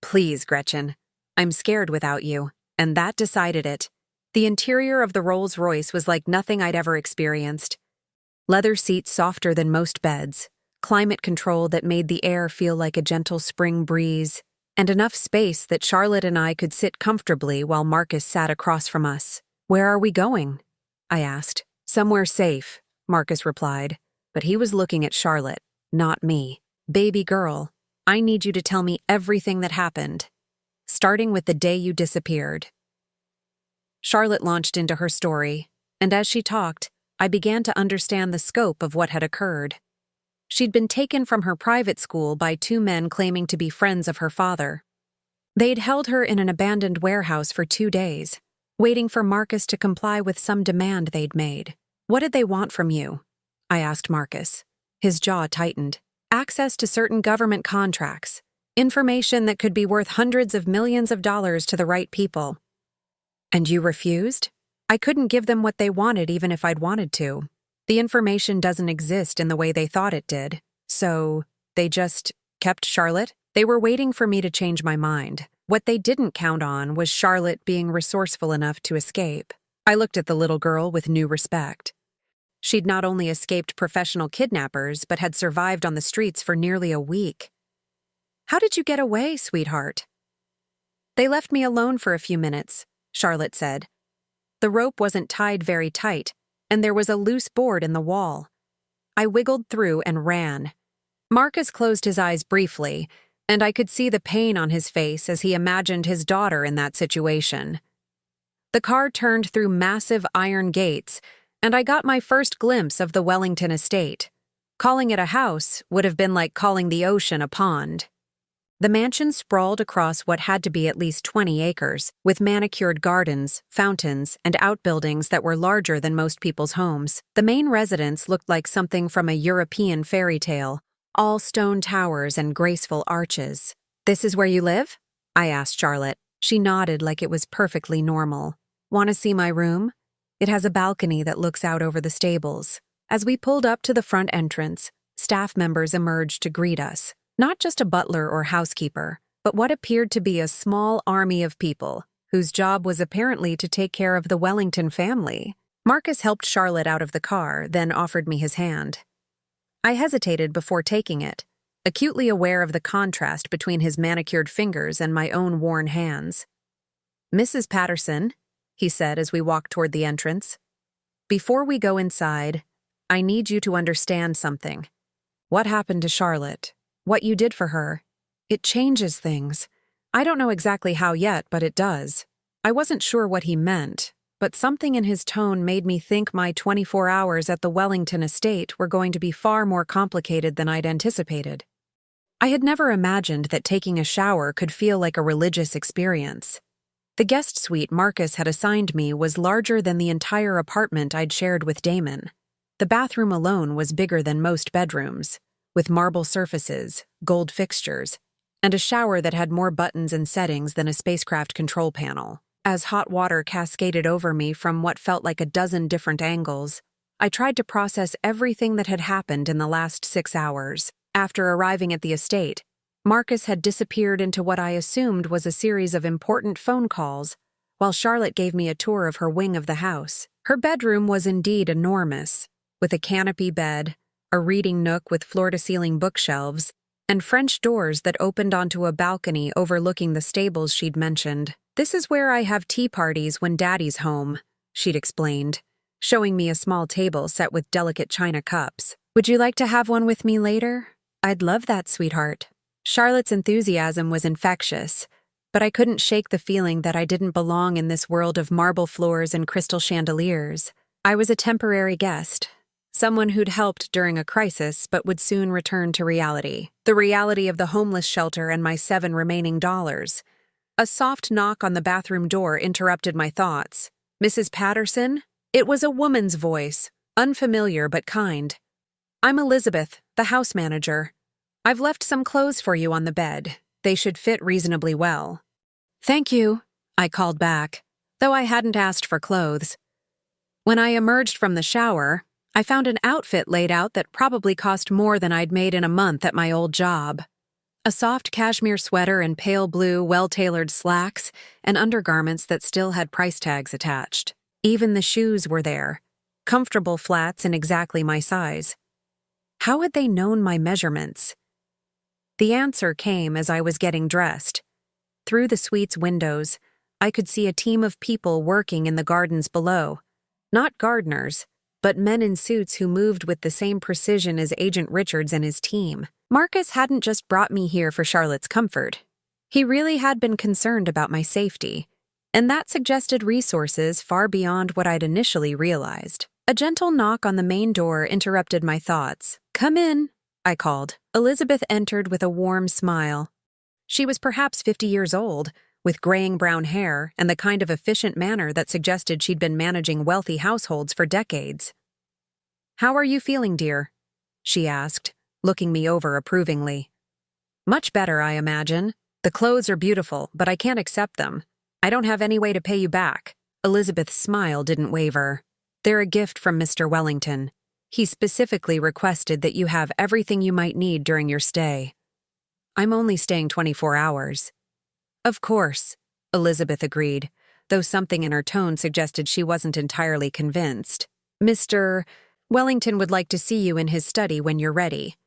"Please, Gretchen. I'm scared without you, and that decided it. The interior of the Rolls-Royce was like nothing I'd ever experienced. Leather seats softer than most beds, climate control that made the air feel like a gentle spring breeze, and enough space that Charlotte and I could sit comfortably while Marcus sat across from us. "Where are we going?" I asked. "Somewhere safe," Marcus replied, but he was looking at Charlotte, not me. "Baby girl, I need you to tell me everything that happened, starting with the day you disappeared." Charlotte launched into her story, and as she talked, I began to understand the scope of what had occurred. She'd been taken from her private school by two men claiming to be friends of her father. They'd held her in an abandoned warehouse for 2 days, waiting for Marcus to comply with some demand they'd made. "What did they want from you?" I asked Marcus. His jaw tightened. "Access to certain government contracts, information that could be worth hundreds of millions of dollars to the right people." "And you refused?" "I couldn't give them what they wanted even if I'd wanted to. The information doesn't exist in the way they thought it did, so they just kept Charlotte." They were waiting for me to change my mind. What they didn't count on was Charlotte being resourceful enough to escape. I looked at the little girl with new respect. She'd not only escaped professional kidnappers, but had survived on the streets for nearly a week. "How did you get away, sweetheart?" "They left me alone for a few minutes," Charlotte said. "The rope wasn't tied very tight, and there was a loose board in the wall. I wiggled through and ran." Marcus closed his eyes briefly, and I could see the pain on his face as he imagined his daughter in that situation. The car turned through massive iron gates, and I got my first glimpse of the Wellington estate. Calling it a house would have been like calling the ocean a pond. The mansion sprawled across what had to be at least 20 acres, with manicured gardens, fountains, and outbuildings that were larger than most people's homes. The main residence looked like something from a European fairy tale, all stone towers and graceful arches. "This is where you live?" I asked Charlotte. She nodded like it was perfectly normal. "Want to see my room? It has a balcony that looks out over the stables." As we pulled up to the front entrance, staff members emerged to greet us. Not just a butler or housekeeper, but what appeared to be a small army of people, whose job was apparently to take care of the Wellington family. Marcus helped Charlotte out of the car, then offered me his hand. I hesitated before taking it, acutely aware of the contrast between his manicured fingers and my own worn hands. "Mrs. Patterson," he said as we walked toward the entrance, "before we go inside, I need you to understand something. What happened to Charlotte? What you did for her? It changes things. I don't know exactly how yet, but it does." I wasn't sure what he meant, but something in his tone made me think my 24 hours at the Wellington estate were going to be far more complicated than I'd anticipated. I had never imagined that taking a shower could feel like a religious experience. The guest suite Marcus had assigned me was larger than the entire apartment I'd shared with Damon. The bathroom alone was bigger than most bedrooms, with marble surfaces, gold fixtures, and a shower that had more buttons and settings than a spacecraft control panel. As hot water cascaded over me from what felt like a dozen different angles, I tried to process everything that had happened in the last 6 hours. After arriving at the estate, Marcus had disappeared into what I assumed was a series of important phone calls, while Charlotte gave me a tour of her wing of the house. Her bedroom was indeed enormous, with a canopy bed, a reading nook with floor-to-ceiling bookshelves, and French doors that opened onto a balcony overlooking the stables she'd mentioned. "This is where I have tea parties when Daddy's home," she'd explained, showing me a small table set with delicate china cups. "Would you like to have one with me later?" "I'd love that, sweetheart." Charlotte's enthusiasm was infectious, but I couldn't shake the feeling that I didn't belong in this world of marble floors and crystal chandeliers. I was a temporary guest, someone who'd helped during a crisis but would soon return to reality. The reality of the homeless shelter and my 7 remaining dollars. A soft knock on the bathroom door interrupted my thoughts. "Mrs. Patterson?" It was a woman's voice, unfamiliar but kind. "I'm Elizabeth, the house manager. I've left some clothes for you on the bed. They should fit reasonably well." "Thank you," I called back, though I hadn't asked for clothes. When I emerged from the shower, I found an outfit laid out that probably cost more than I'd made in a month at my old job. A soft cashmere sweater and pale blue, well-tailored slacks, and undergarments that still had price tags attached. Even the shoes were there, comfortable flats in exactly my size. How had they known my measurements? The answer came as I was getting dressed. Through the suite's windows, I could see a team of people working in the gardens below. Not gardeners, but men in suits who moved with the same precision as Agent Richards and his team. Marcus hadn't just brought me here for Charlotte's comfort. He really had been concerned about my safety, and that suggested resources far beyond what I'd initially realized. A gentle knock on the main door interrupted my thoughts. "Come in," I called. Elizabeth entered with a warm smile. She was perhaps 50 years old, with graying brown hair and the kind of efficient manner that suggested she'd been managing wealthy households for decades. "How are you feeling, dear?" she asked, looking me over approvingly. "Much better, I imagine. The clothes are beautiful, but I can't accept them. I don't have any way to pay you back." Elizabeth's smile didn't waver. "They're a gift from Mr. Wellington. He specifically requested that you have everything you might need during your stay." "I'm only staying 24 hours. "Of course," Elizabeth agreed, though something in her tone suggested she wasn't entirely convinced. "Mr. Wellington would like to see you in his study when you're ready.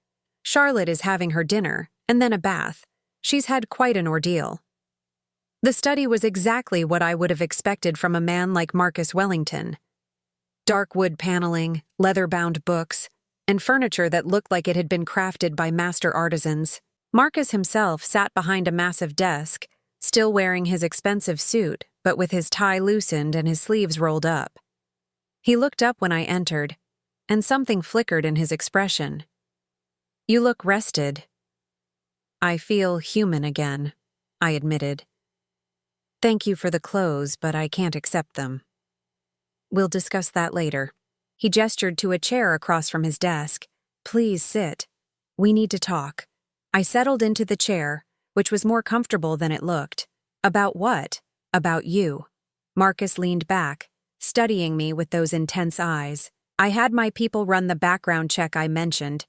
Charlotte is having her dinner, and then a bath. She's had quite an ordeal." The study was exactly what I would have expected from a man like Marcus Wellington. Dark wood paneling, leather-bound books, and furniture that looked like it had been crafted by master artisans. Marcus himself sat behind a massive desk, still wearing his expensive suit, but with his tie loosened and his sleeves rolled up. He looked up when I entered, and something flickered in his expression. "You look rested." "I feel human again," I admitted. "Thank you for the clothes, but I can't accept them." "We'll discuss that later." He gestured to a chair across from his desk. "Please sit. We need to talk." I settled into the chair, which was more comfortable than it looked. "About what?" "About you." Marcus leaned back, studying me with those intense eyes. "I had my people run the background check I mentioned.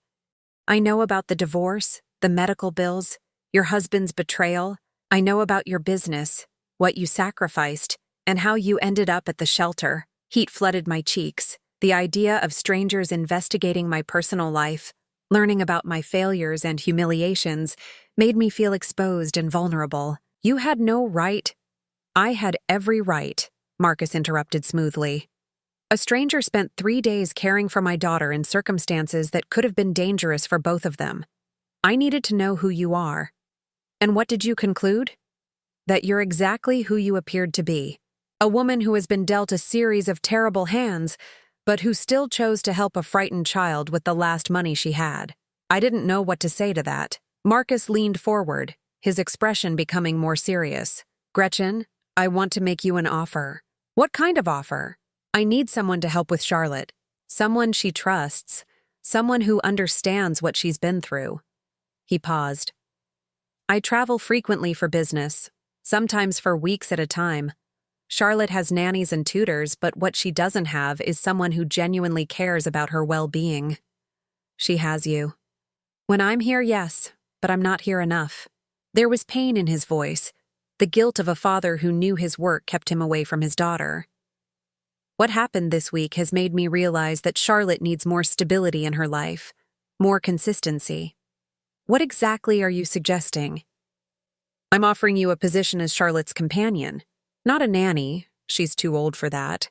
I know about the divorce, the medical bills, your husband's betrayal. I know about your business, what you sacrificed, and how you ended up at the shelter." Heat flooded my cheeks. The idea of strangers investigating my personal life, learning about my failures and humiliations, made me feel exposed and vulnerable. "You had no right." "I had every right," Marcus interrupted smoothly. "A stranger spent 3 days caring for my daughter in circumstances that could have been dangerous for both of them. I needed to know who you are." "And what did you conclude?" "That you're exactly who you appeared to be. A woman who has been dealt a series of terrible hands, but who still chose to help a frightened child with the last money she had." I didn't know what to say to that. Marcus leaned forward, his expression becoming more serious. "Gretchen, I want to make you an offer." "What kind of offer?" "I need someone to help with Charlotte. Someone she trusts. Someone who understands what she's been through." He paused. "I travel frequently for business, sometimes for weeks at a time. Charlotte has nannies and tutors, but what she doesn't have is someone who genuinely cares about her well-being." "She has you." "When I'm here, yes, but I'm not here enough." There was pain in his voice, the guilt of a father who knew his work kept him away from his daughter. "What happened this week has made me realize that Charlotte needs more stability in her life, more consistency." "What exactly are you suggesting?" "I'm offering you a position as Charlotte's companion. Not a nanny, she's too old for that,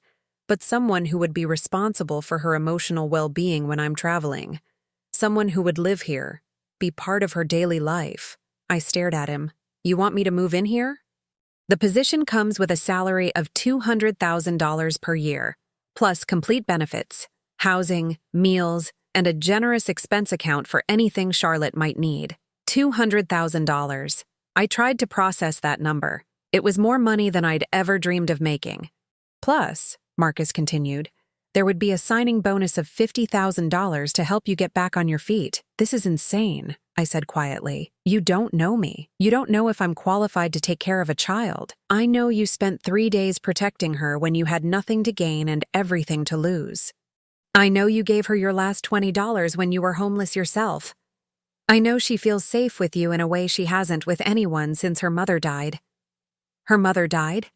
but someone who would be responsible for her emotional well-being when I'm traveling. Someone who would live here, be part of her daily life." I stared at him. "You want me to move in here?" "The position comes with a salary of $200,000 per year, plus complete benefits, housing, meals, and a generous expense account for anything Charlotte might need." $200,000. I tried to process that number. It was more money than I'd ever dreamed of making. "Plus," Marcus continued, "there would be a signing bonus of $50,000 to help you get back on your feet." "This is insane," I said quietly. "You don't know me. You don't know if I'm qualified to take care of a child. I know you spent 3 days protecting her when you had nothing to gain and everything to lose. I know you gave her your last $20 when you were homeless yourself. I know she feels safe with you in a way she hasn't with anyone since her mother died. Her mother died?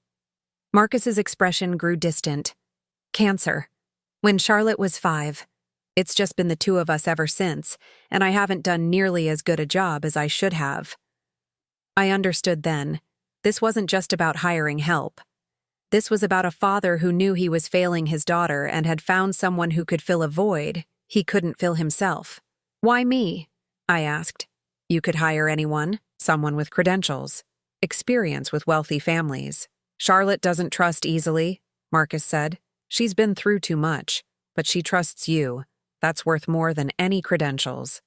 Marcus's expression grew distant. Cancer. When Charlotte was 5. It's just been the two of us ever since, and I haven't done nearly as good a job as I should have. I understood then. This wasn't just about hiring help. This was about a father who knew he was failing his daughter and had found someone who could fill a void he couldn't fill himself. Why me? I asked. You could hire anyone, someone with credentials, experience with wealthy families. Charlotte doesn't trust easily, Marcus said. She's been through too much, but she trusts you. That's worth more than any credentials.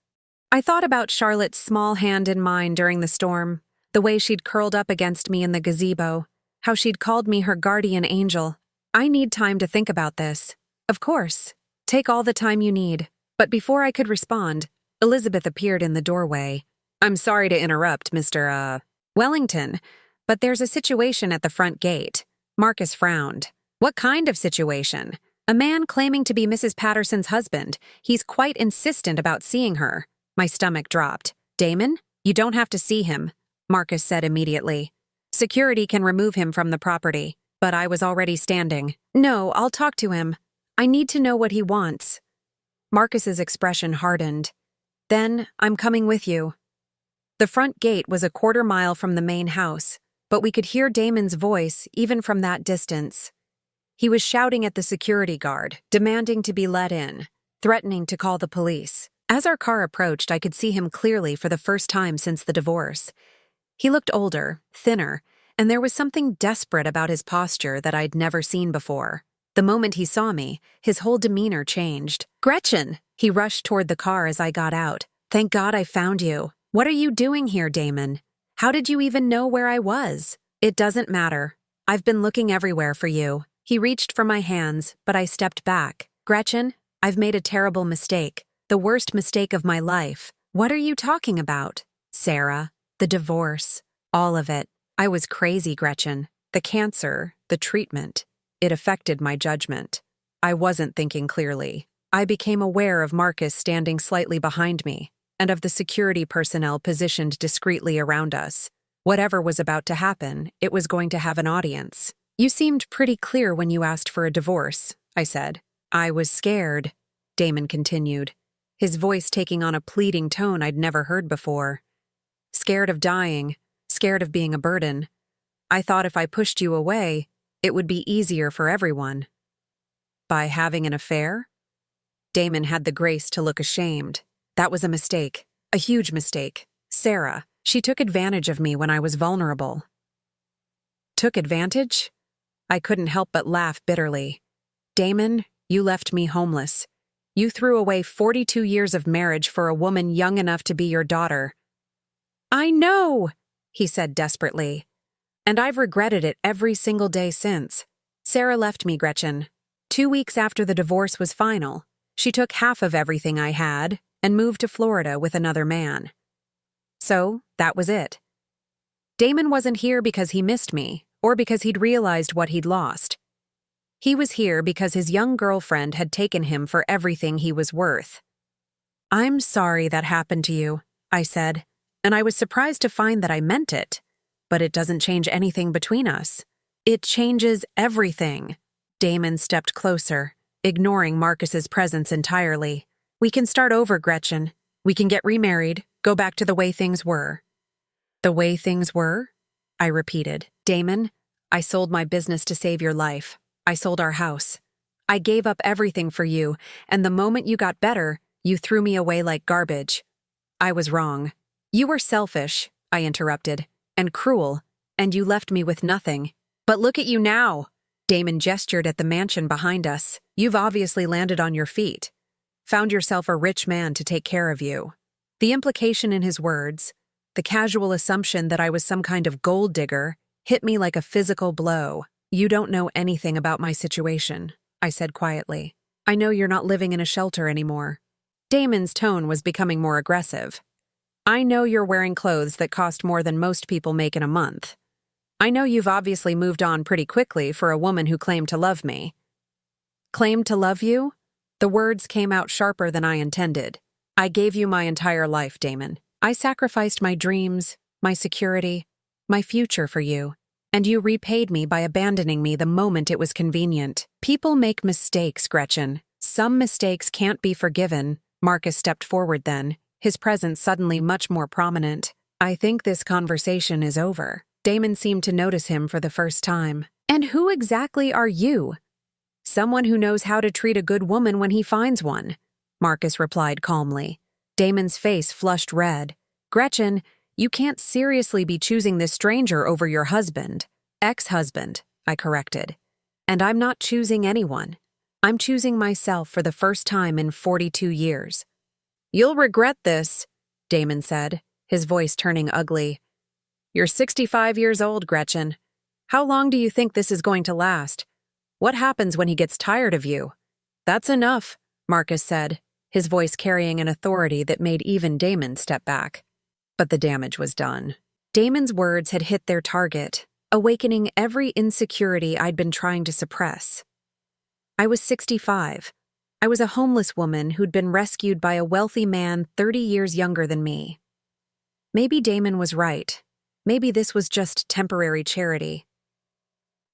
I thought about Charlotte's small hand in mine during the storm, the way she'd curled up against me in the gazebo, how she'd called me her guardian angel. I need time to think about this. Of course. Take all the time you need. But before I could respond, Elizabeth appeared in the doorway. I'm sorry to interrupt, Mr. Wellington, but there's a situation at the front gate. Marcus frowned. What kind of situation? A man claiming to be Mrs. Patterson's husband. He's quite insistent about seeing her. My stomach dropped. Damon? You don't have to see him, Marcus said immediately. Security can remove him from the property. But I was already standing. No, I'll talk to him. I need to know what he wants. Marcus's expression hardened. Then, I'm coming with you. The front gate was a quarter-mile from the main house, but we could hear Damon's voice even from that distance. He was shouting at the security guard, demanding to be let in, threatening to call the police. As our car approached, I could see him clearly for the first time since the divorce. He looked older, thinner, and there was something desperate about his posture that I'd never seen before. The moment he saw me, his whole demeanor changed. Gretchen! He rushed toward the car as I got out. Thank God I found you. What are you doing here, Damon? How did you even know where I was? It doesn't matter. I've been looking everywhere for you. He reached for my hands, but I stepped back. Gretchen, I've made a terrible mistake. The worst mistake of my life. What are you talking about? Sarah, the divorce, all of it. I was crazy, Gretchen. The cancer, the treatment. It affected my judgment. I wasn't thinking clearly. I became aware of Marcus standing slightly behind me, and of the security personnel positioned discreetly around us. Whatever was about to happen, it was going to have an audience. You seemed pretty clear when you asked for a divorce, I said. I was scared, Damon continued, his voice taking on a pleading tone I'd never heard before. Scared of dying, scared of being a burden. I thought if I pushed you away, it would be easier for everyone. By having an affair? Damon had the grace to look ashamed. That was a mistake, a huge mistake. Sarah, she took advantage of me when I was vulnerable. Took advantage? I couldn't help but laugh bitterly. Damon, you left me homeless. You threw away 42 years of marriage for a woman young enough to be your daughter. I know, he said desperately. And I've regretted it every single day since. Sarah left me, Gretchen. 2 weeks after the divorce was final, she took half of everything I had and moved to Florida with another man. So, that was it. Damon wasn't here because he missed me, or because he'd realized what he'd lost. He was here because his young girlfriend had taken him for everything he was worth. I'm sorry that happened to you, I said, and I was surprised to find that I meant it. But it doesn't change anything between us. It changes everything. Damon stepped closer, ignoring Marcus's presence entirely. We can start over, Gretchen. We can get remarried, go back to the way things were. The way things were? I repeated. Damon, I sold my business to save your life. I sold our house. I gave up everything for you, and the moment you got better, you threw me away like garbage. I was wrong. You were selfish, I interrupted, and cruel, and you left me with nothing. But look at you now. Damon gestured at the mansion behind us. You've obviously landed on your feet. Found yourself a rich man to take care of you. The implication in his words, the casual assumption that I was some kind of gold digger, hit me like a physical blow. You don't know anything about my situation, I said quietly. I know you're not living in a shelter anymore. Damon's tone was becoming more aggressive. I know you're wearing clothes that cost more than most people make in a month. I know you've obviously moved on pretty quickly for a woman who claimed to love me. Claimed to love you? The words came out sharper than I intended. I gave you my entire life, Damon. I sacrificed my dreams, my security, my future for you, and you repaid me by abandoning me the moment it was convenient. People make mistakes, Gretchen. Some mistakes can't be forgiven. Marcus stepped forward then, his presence suddenly much more prominent. I think this conversation is over. Damon seemed to notice him for the first time. And who exactly are you? Someone who knows how to treat a good woman when he finds one, Marcus replied calmly. Damon's face flushed red. Gretchen, you can't seriously be choosing this stranger over your husband. Ex-husband, I corrected. And I'm not choosing anyone. I'm choosing myself for the first time in 42 years. You'll regret this, Damon said, his voice turning ugly. You're 65 years old, Gretchen. How long do you think this is going to last? What happens when he gets tired of you? That's enough, Marcus said, his voice carrying an authority that made even Damon step back. But the damage was done. Damon's words had hit their target, awakening every insecurity I'd been trying to suppress. I was 65. I was a homeless woman who'd been rescued by a wealthy man 30 years younger than me. Maybe Damon was right. Maybe this was just temporary charity.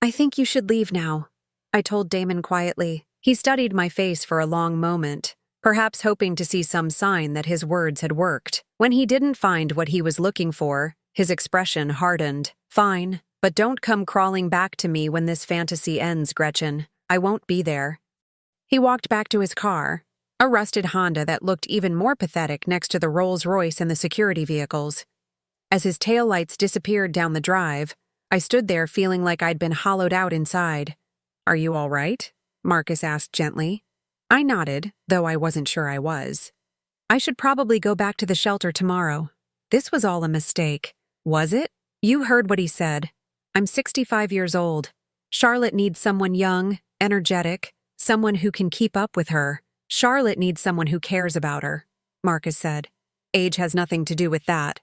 I think you should leave now, I told Damon quietly. He studied my face for a long moment, perhaps hoping to see some sign that his words had worked. When he didn't find what he was looking for, his expression hardened. Fine, but don't come crawling back to me when this fantasy ends, Gretchen. I won't be there. He walked back to his car, a rusted Honda that looked even more pathetic next to the Rolls-Royce and the security vehicles. As his taillights disappeared down the drive, I stood there feeling like I'd been hollowed out inside. Are you all right? Marcus asked gently. I nodded, though I wasn't sure I was. I should probably go back to the shelter tomorrow. This was all a mistake. Was it? You heard what he said. I'm 65 years old. Charlotte needs someone young, energetic, someone who can keep up with her. Charlotte needs someone who cares about her, Marcus said. Age has nothing to do with that.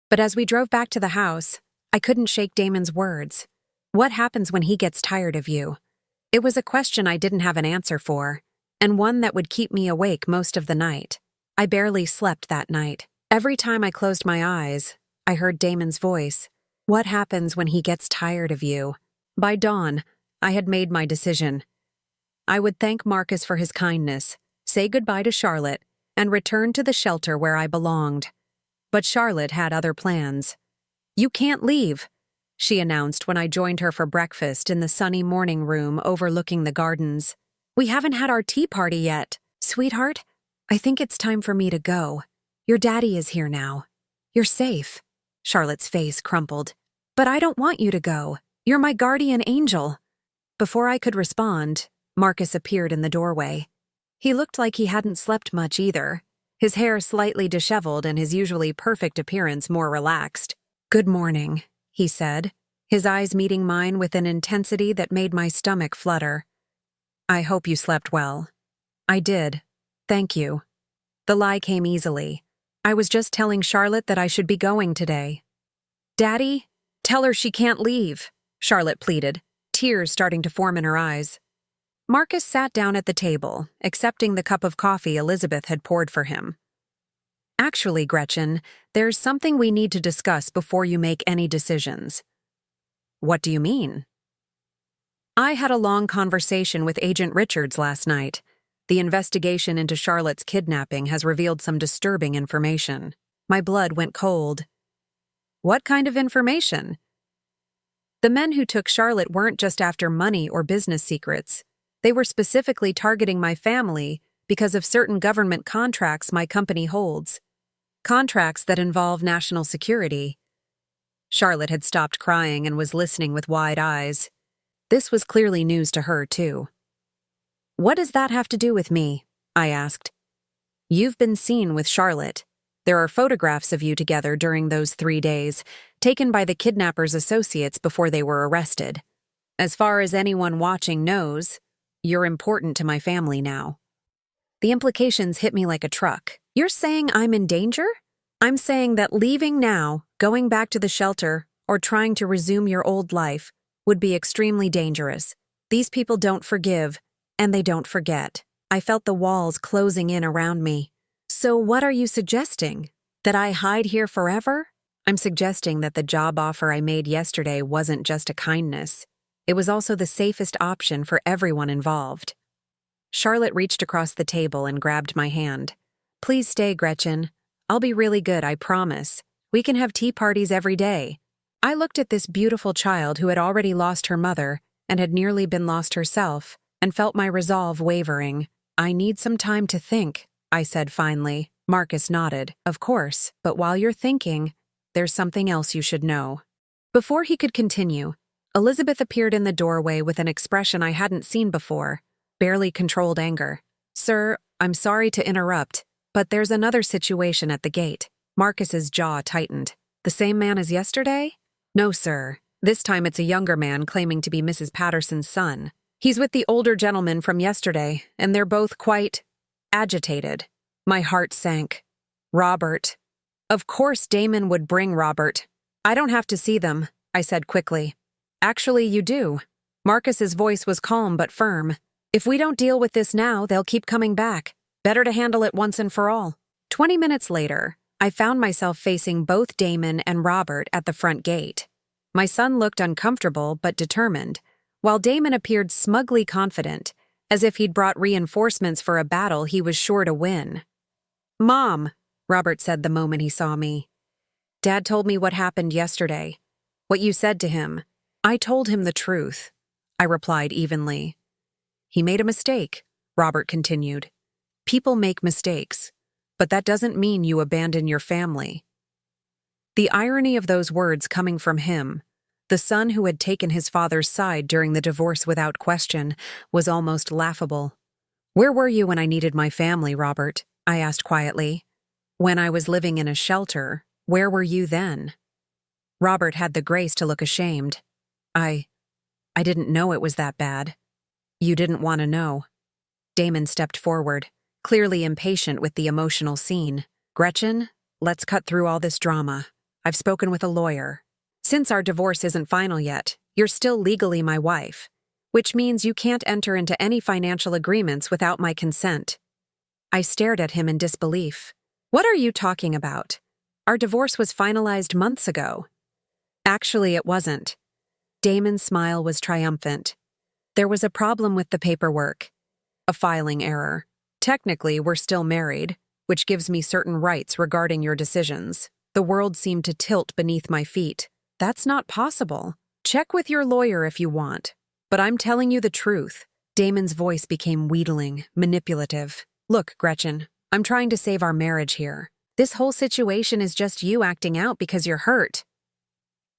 But as we drove back to the house, I couldn't shake Damon's words. What happens when he gets tired of you? It was a question I didn't have an answer for, and one that would keep me awake most of the night. I barely slept that night. Every time I closed my eyes, I heard Damon's voice. What happens when he gets tired of you? By dawn, I had made my decision. I would thank Marcus for his kindness, say goodbye to Charlotte, and return to the shelter where I belonged. But Charlotte had other plans. You can't leave, she announced when I joined her for breakfast in the sunny morning room overlooking the gardens. We haven't had our tea party yet. Sweetheart, I think it's time for me to go. Your daddy is here now. You're safe. Charlotte's face crumpled. But I don't want you to go. You're my guardian angel. Before I could respond, Marcus appeared in the doorway. He looked like he hadn't slept much either, his hair slightly disheveled and his usually perfect appearance more relaxed. Good morning, he said, his eyes meeting mine with an intensity that made my stomach flutter. I hope you slept well. I did. Thank you. The lie came easily. I was just telling Charlotte that I should be going today. Daddy, tell her she can't leave, Charlotte pleaded, tears starting to form in her eyes. Marcus sat down at the table, accepting the cup of coffee Elizabeth had poured for him. Actually, Gretchen, there's something we need to discuss before you make any decisions. What do you mean? I had a long conversation with Agent Richards last night. The investigation into Charlotte's kidnapping has revealed some disturbing information. My blood went cold. What kind of information? The men who took Charlotte weren't just after money or business secrets. They were specifically targeting my family because of certain government contracts my company holds. Contracts that involve national security. Charlotte had stopped crying and was listening with wide eyes. This was clearly news to her, too. What does that have to do with me? I asked. You've been seen with Charlotte. There are photographs of you together during those 3 days, taken by the kidnappers' associates before they were arrested. As far as anyone watching knows, you're important to my family now. The implications hit me like a truck. You're saying I'm in danger? I'm saying that leaving now, going back to the shelter, or trying to resume your old life would be extremely dangerous. These people don't forgive, and they don't forget. I felt the walls closing in around me. So what are you suggesting? That I hide here forever? I'm suggesting that the job offer I made yesterday wasn't just a kindness. It was also the safest option for everyone involved. Charlotte reached across the table and grabbed my hand. Please stay, Gretchen. I'll be really good, I promise. We can have tea parties every day. I looked at this beautiful child who had already lost her mother and had nearly been lost herself, and felt my resolve wavering. I need some time to think, I said finally. Marcus nodded. Of course, but while you're thinking, there's something else you should know. Before he could continue, Elizabeth appeared in the doorway with an expression I hadn't seen before, barely controlled anger. Sir, I'm sorry to interrupt, but there's another situation at the gate. Marcus's jaw tightened. The same man as yesterday? No, sir. This time it's a younger man claiming to be Mrs. Patterson's son. He's with the older gentleman from yesterday, and they're both quite agitated. My heart sank. Robert. Of course Damon would bring Robert. I don't have to see them, I said quickly. Actually, you do. Marcus's voice was calm but firm. If we don't deal with this now, they'll keep coming back. Better to handle it once and for all. 20 minutes later, I found myself facing both Damon and Robert at the front gate. My son looked uncomfortable but determined, while Damon appeared smugly confident, as if he'd brought reinforcements for a battle he was sure to win. Mom, Robert said the moment he saw me. Dad told me what happened yesterday. What you said to him. I told him the truth, I replied evenly. He made a mistake, Robert continued. People make mistakes, but that doesn't mean you abandon your family. The irony of those words coming from him, the son who had taken his father's side during the divorce without question, was almost laughable. Where were you when I needed my family, Robert? I asked quietly. When I was living in a shelter, where were you then? Robert had the grace to look ashamed. I didn't know it was that bad. You didn't want to know. Damon stepped forward, clearly impatient with the emotional scene. Gretchen, let's cut through all this drama. I've spoken with a lawyer. Since our divorce isn't final yet, you're still legally my wife, which means you can't enter into any financial agreements without my consent. I stared at him in disbelief. What are you talking about? Our divorce was finalized months ago. Actually, it wasn't. Damon's smile was triumphant. There was a problem with the paperwork. A filing error. Technically, we're still married, which gives me certain rights regarding your decisions. The world seemed to tilt beneath my feet. That's not possible. Check with your lawyer if you want. But I'm telling you the truth. Damon's voice became wheedling, manipulative. Look, Gretchen, I'm trying to save our marriage here. This whole situation is just you acting out because you're hurt.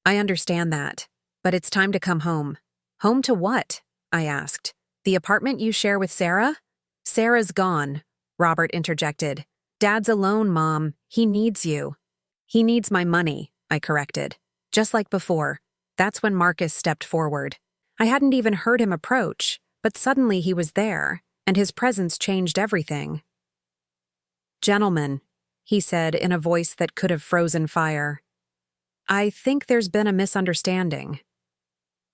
I understand that, but it's time to come home. Home to what? I asked. The apartment you share with Sarah? Sarah's gone, Robert interjected. Dad's alone, Mom. He needs you. He needs my money, I corrected. Just like before. That's when Marcus stepped forward. I hadn't even heard him approach, but suddenly he was there, and his presence changed everything. Gentlemen, he said in a voice that could have frozen fire. I think there's been a misunderstanding.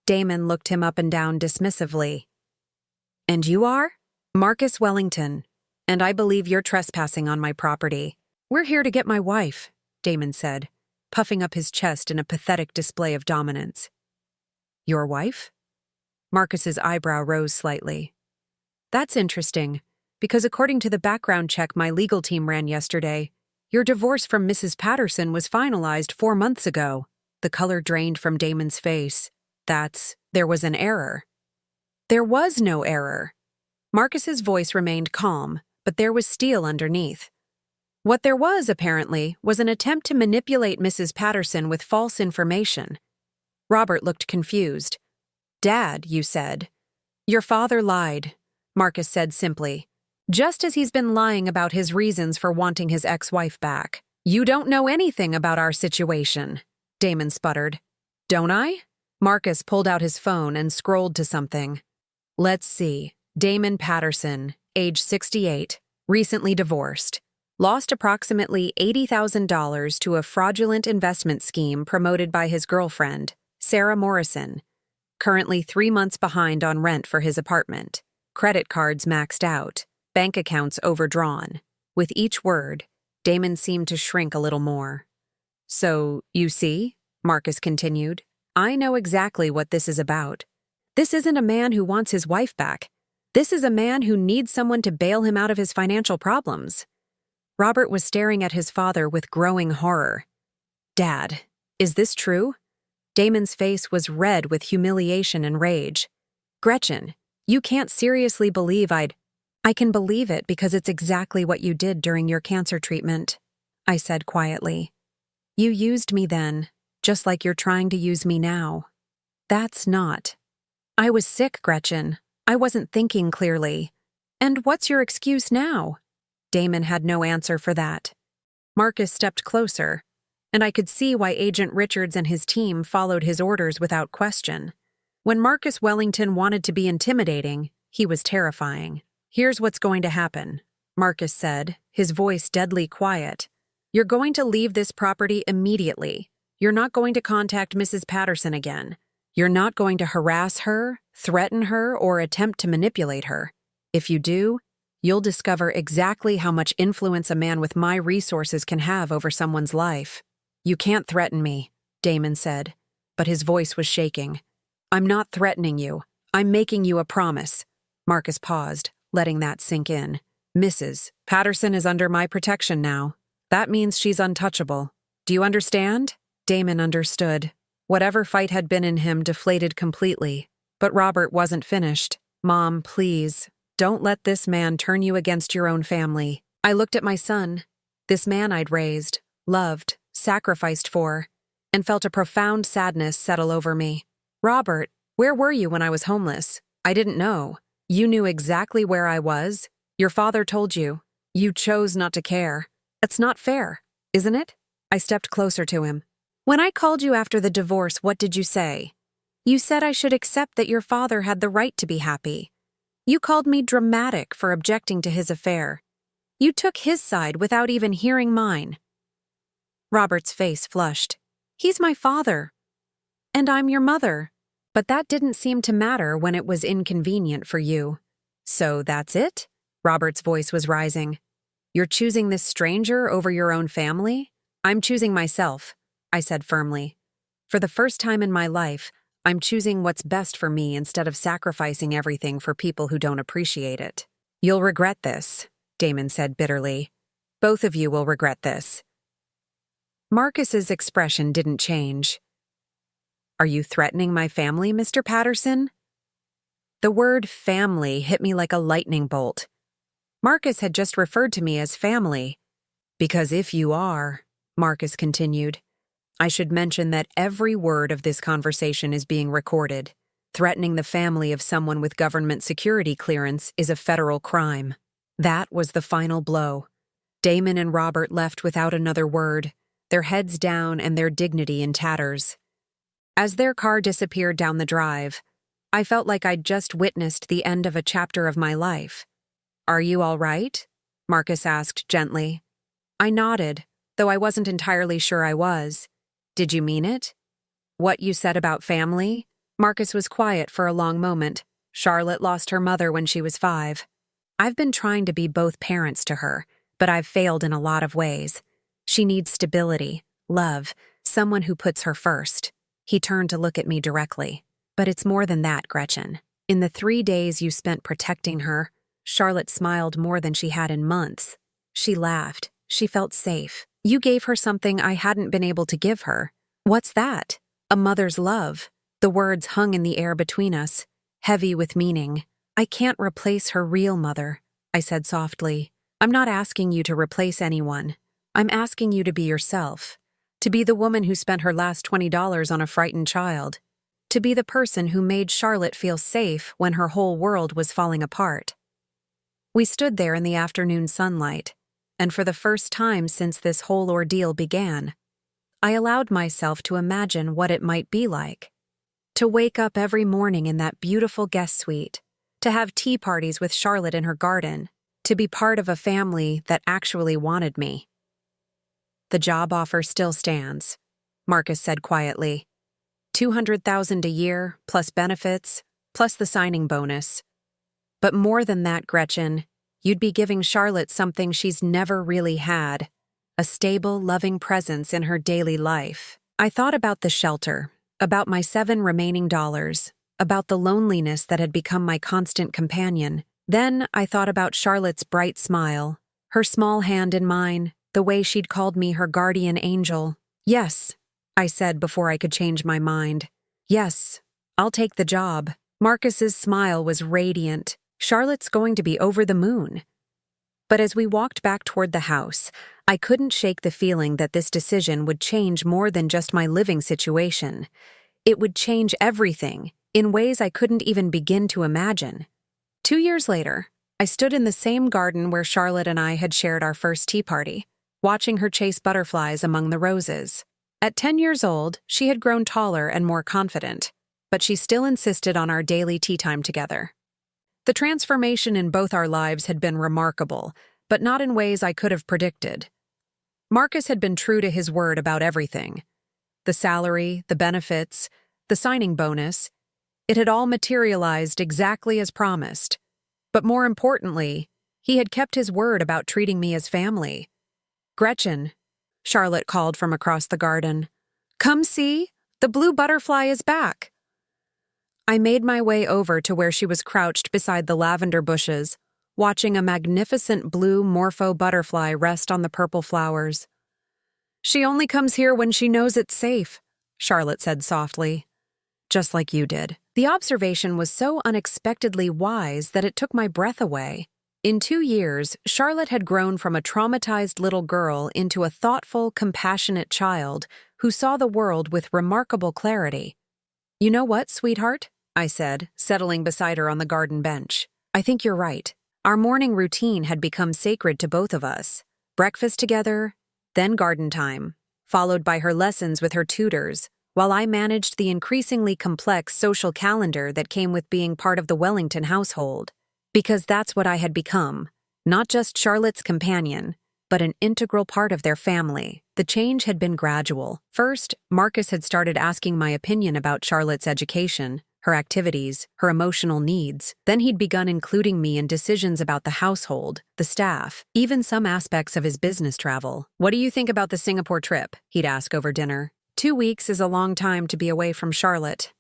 Damon looked him up and down dismissively. And you are? Marcus Wellington, and I believe you're trespassing on my property. We're here to get my wife, Damon said, puffing up his chest in a pathetic display of dominance. Your wife? Marcus's eyebrow rose slightly. That's interesting, because according to the background check my legal team ran yesterday, your divorce from Mrs. Patterson was finalized 4 months ago. The color drained from Damon's face. There was an error. There was no error. Marcus's voice remained calm, but there was steel underneath. What there was, apparently, was an attempt to manipulate Mrs. Patterson with false information. Robert looked confused. Dad, you said. Your father lied, Marcus said simply. Just as he's been lying about his reasons for wanting his ex-wife back. You don't know anything about our situation, Damon sputtered. Don't I? Marcus pulled out his phone and scrolled to something. Let's see. Damon Patterson, age 68, recently divorced. Lost approximately $80,000 to a fraudulent investment scheme promoted by his girlfriend, Sarah Morrison. Currently 3 months behind on rent for his apartment. Credit cards maxed out. Bank accounts overdrawn. With each word, Damon seemed to shrink a little more. "So, you see," Marcus continued, "I know exactly what this is about. This isn't a man who wants his wife back. This is a man who needs someone to bail him out of his financial problems." Robert was staring at his father with growing horror. "Dad, is this true?" Damon's face was red with humiliation and rage. "Gretchen, you can't seriously believe I can believe it because it's exactly what you did during your cancer treatment," I said quietly. "You used me then, just like you're trying to use me now." "That's not." "I was sick, Gretchen. I wasn't thinking clearly." "And what's your excuse now?" Damon had no answer for that. Marcus stepped closer, and I could see why Agent Richards and his team followed his orders without question. When Marcus Wellington wanted to be intimidating, he was terrifying. "Here's what's going to happen," Marcus said, his voice deadly quiet. "You're going to leave this property immediately. You're not going to contact Mrs. Patterson again. You're not going to harass her, threaten her, or attempt to manipulate her. If you do, you'll discover exactly how much influence a man with my resources can have over someone's life." "You can't threaten me," Damon said, but his voice was shaking. "I'm not threatening you. I'm making you a promise." Marcus paused, letting that sink in. "Mrs. Patterson is under my protection now. That means she's untouchable. Do you understand?" Damon understood. Whatever fight had been in him deflated completely. But Robert wasn't finished. "Mom, please, don't let this man turn you against your own family." I looked at my son, this man I'd raised, loved, sacrificed for, and felt a profound sadness settle over me. "Robert, where were you when I was homeless? I didn't know. You knew exactly where I was. Your father told you. You chose not to care. That's not fair, isn't it?" I stepped closer to him. "When I called you after the divorce, what did you say? You said I should accept that your father had the right to be happy. You called me dramatic for objecting to his affair. You took his side without even hearing mine." Robert's face flushed. "He's my father. And I'm your mother. But that didn't seem to matter when it was inconvenient for you." "So that's it?" Robert's voice was rising. "You're choosing this stranger over your own family?" "I'm choosing myself," I said firmly. "For the first time in my life, I'm choosing what's best for me instead of sacrificing everything for people who don't appreciate it." "You'll regret this," Damon said bitterly. "Both of you will regret this." Marcus's expression didn't change. "Are you threatening my family, Mr. Patterson?" The word family hit me like a lightning bolt. Marcus had just referred to me as family. "Because if you are," Marcus continued, "I should mention that every word of this conversation is being recorded. Threatening the family of someone with government security clearance is a federal crime." That was the final blow. Damon and Robert left without another word, their heads down and their dignity in tatters. As their car disappeared down the drive, I felt like I'd just witnessed the end of a chapter of my life. "Are you all right?" Marcus asked gently. I nodded, though I wasn't entirely sure I was. "Did you mean it? What you said about family?" Marcus was quiet for a long moment. "Charlotte lost her mother when she was 5. I've been trying to be both parents to her, but I've failed in a lot of ways. She needs stability, love, someone who puts her first." He turned to look at me directly. "But it's more than that, Gretchen. In the 3 days you spent protecting her, Charlotte smiled more than she had in months. She laughed. She felt safe. You gave her something I hadn't been able to give her. What's that? A mother's love." The words hung in the air between us, heavy with meaning. "I can't replace her real mother," I said softly. "I'm not asking you to replace anyone. I'm asking you to be yourself. To be the woman who spent her last $20 on a frightened child. To be the person who made Charlotte feel safe when her whole world was falling apart." We stood there in the afternoon sunlight, and for the first time since this whole ordeal began, I allowed myself to imagine what it might be like. To wake up every morning in that beautiful guest suite, to have tea parties with Charlotte in her garden, to be part of a family that actually wanted me. "The job offer still stands," Marcus said quietly. $200,000 a year, plus benefits, plus the signing bonus. "But more than that, Gretchen, you'd be giving Charlotte something she's never really had, a stable, loving presence in her daily life. I thought about the shelter, about my 7 remaining dollars, about the loneliness that had become my constant companion. Then I thought about Charlotte's bright smile, her small hand in mine, the way she'd called me her guardian angel. "Yes," I said before I could change my mind. "Yes, I'll take the job." Marcus's smile was radiant. Charlotte's going to be over the moon. But as we walked back toward the house, I couldn't shake the feeling that this decision would change more than just my living situation. It would change everything, in ways I couldn't even begin to imagine. 2 years later, I stood in the same garden where Charlotte and I had shared our first tea party, watching her chase butterflies among the roses. At 10 years old, she had grown taller and more confident, but she still insisted on our daily tea time together. The transformation in both our lives had been remarkable, but not in ways I could have predicted. Marcus had been true to his word about everything. The salary, the benefits, the signing bonus, it had all materialized exactly as promised. But more importantly, he had kept his word about treating me as family. "Gretchen," Charlotte called from across the garden, "come see, the blue butterfly is back." I made my way over to where she was crouched beside the lavender bushes, watching a magnificent blue morpho butterfly rest on the purple flowers. "She only comes here when she knows it's safe," Charlotte said softly. "Just like you did." The observation was so unexpectedly wise that it took my breath away. In 2 years, Charlotte had grown from a traumatized little girl into a thoughtful, compassionate child who saw the world with remarkable clarity. "You know what, sweetheart?" I said, settling beside her on the garden bench. "I think you're right. Our morning routine had become sacred to both of us. Breakfast together, then garden time, followed by her lessons with her tutors, while I managed the increasingly complex social calendar that came with being part of the Wellington household. Because that's what I had become, not just Charlotte's companion, but an integral part of their family. The change had been gradual. First, Marcus had started asking my opinion about Charlotte's education, her activities, her emotional needs. Then he'd begun including me in decisions about the household, the staff, even some aspects of his business travel. "What do you think about the Singapore trip?" he'd ask over dinner. 2 weeks is a long time to be away from Charlotte.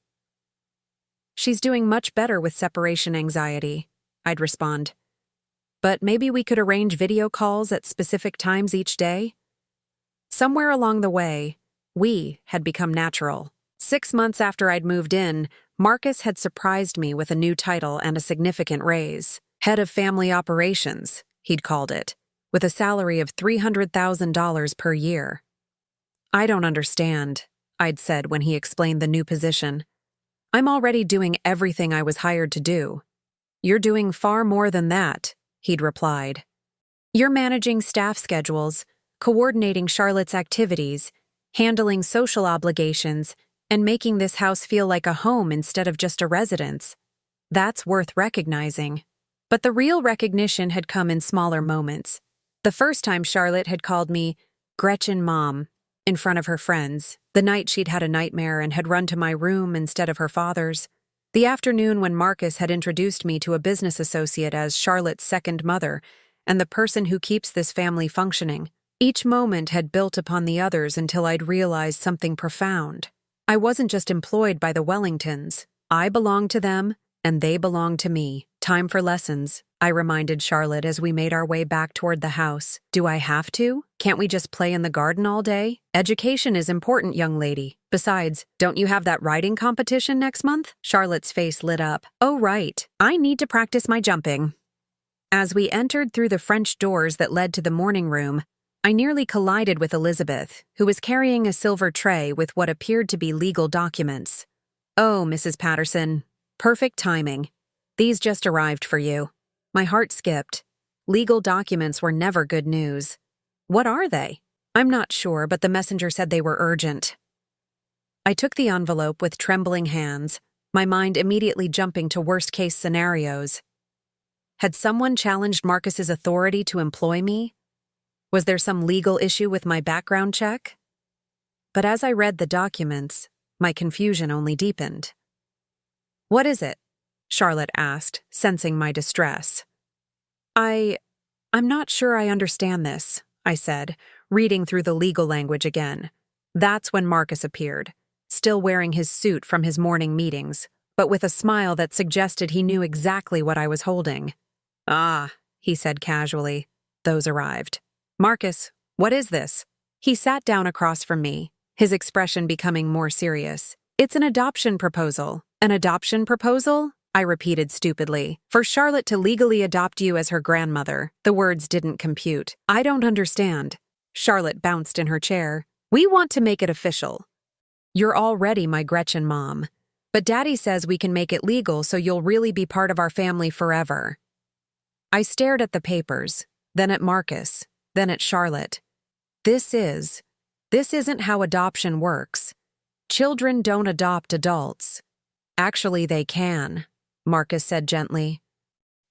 "She's doing much better with separation anxiety," I'd respond. "But maybe we could arrange video calls at specific times each day?" Somewhere along the way, we had become natural. 6 months after I'd moved in, Marcus had surprised me with a new title and a significant raise. Head of Family Operations, he'd called it, with a salary of $300,000 per year. "I don't understand," I'd said when he explained the new position. "I'm already doing everything I was hired to do." "You're doing far more than that," he'd replied. "You're managing staff schedules, coordinating Charlotte's activities, handling social obligations, and making this house feel like a home instead of just a residence. That's worth recognizing." But the real recognition had come in smaller moments. The first time Charlotte had called me Gretchen Mom in front of her friends, the night she'd had a nightmare and had run to my room instead of her father's, the afternoon when Marcus had introduced me to a business associate as Charlotte's second mother and the person who keeps this family functioning. Each moment had built upon the others until I'd realized something profound. I wasn't just employed by the Wellingtons. I belonged to them, and they belonged to me. "Time for lessons," I reminded Charlotte as we made our way back toward the house. "Do I have to? Can't we just play in the garden all day? Education is important, young lady. Besides, don't you have that writing competition next month?" Charlotte's face lit up. "Oh, right. I need to practice my jumping." As we entered through the French doors that led to the morning room, I nearly collided with Elizabeth, who was carrying a silver tray with what appeared to be legal documents. "Oh, Mrs. Patterson. Perfect timing. These just arrived for you." My heart skipped. Legal documents were never good news. "What are they?" "I'm not sure, but the messenger said they were urgent." I took the envelope with trembling hands, my mind immediately jumping to worst-case scenarios. Had someone challenged Marcus's authority to employ me? Was there some legal issue with my background check? But as I read the documents, my confusion only deepened. "What is it?" Charlotte asked, sensing my distress. I'm not sure I understand this, I said, reading through the legal language again. That's when Marcus appeared, still wearing his suit from his morning meetings, but with a smile that suggested he knew exactly what I was holding. Ah, he said casually. Those arrived. Marcus, what is this? He sat down across from me, his expression becoming more serious. It's an adoption proposal. An adoption proposal? I repeated stupidly. For Charlotte to legally adopt you as her grandmother. The words didn't compute. I don't understand. Charlotte bounced in her chair. We want to make it official. You're already my Gretchen mom. But Daddy says we can make it legal so you'll really be part of our family forever. I stared at the papers, then at Marcus, then at Charlotte. This isn't how adoption works. Children don't adopt adults. Actually, they can, Marcus said gently.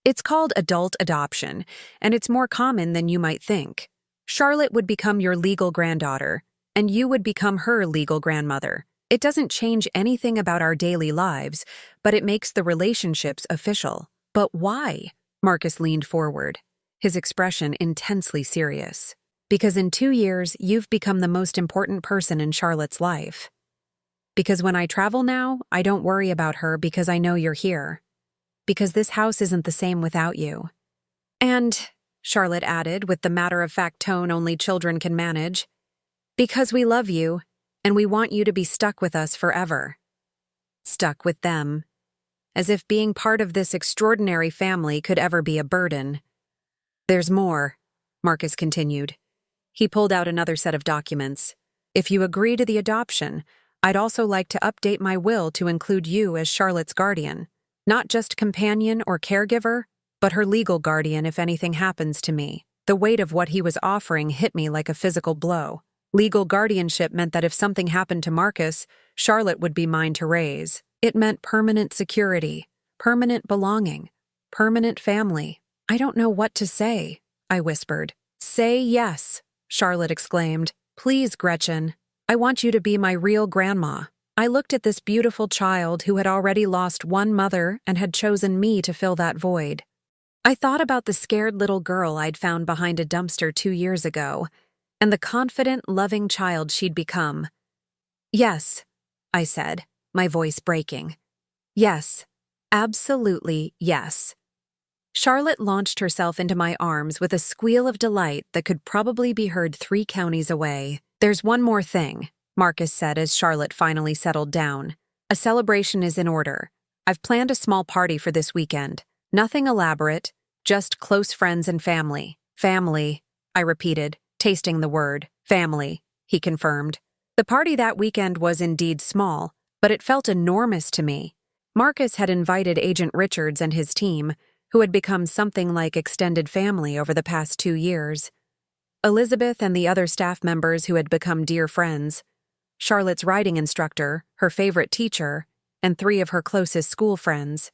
It's called adult adoption, and it's more common than you might think. Charlotte would become your legal granddaughter, and you would become her legal grandmother. It doesn't change anything about our daily lives, but it makes the relationships official. But why? Marcus leaned forward, his expression intensely serious. Because in 2 years, you've become the most important person in Charlotte's life. Because when I travel now, I don't worry about her because I know you're here. Because this house isn't the same without you. And, Charlotte added with the matter-of-fact tone only children can manage, because we love you, and we want you to be stuck with us forever. Stuck with them. As if being part of this extraordinary family could ever be a burden. There's more, Marcus continued. He pulled out another set of documents. If you agree to the adoption, I'd also like to update my will to include you as Charlotte's guardian. Not just companion or caregiver, but her legal guardian if anything happens to me. The weight of what he was offering hit me like a physical blow. Legal guardianship meant that if something happened to Marcus, Charlotte would be mine to raise. It meant permanent security, permanent belonging, permanent family. I don't know what to say, I whispered. Say yes, Charlotte exclaimed. Please, Gretchen. I want you to be my real grandma. I looked at this beautiful child who had already lost one mother and had chosen me to fill that void. I thought about the scared little girl I'd found behind a dumpster 2 years ago, and the confident, loving child she'd become. Yes, I said, my voice breaking. Yes, absolutely yes. Charlotte launched herself into my arms with a squeal of delight that could probably be heard 3 counties away. There's one more thing, Marcus said as Charlotte finally settled down. A celebration is in order. I've planned a small party for this weekend. Nothing elaborate, just close friends and family. Family, I repeated, tasting the word. Family, he confirmed. The party that weekend was indeed small, but it felt enormous to me. Marcus had invited Agent Richards and his team, who had become something like extended family over the past 2 years. Elizabeth and the other staff members who had become dear friends, Charlotte's riding instructor, her favorite teacher, and 3 of her closest school friends.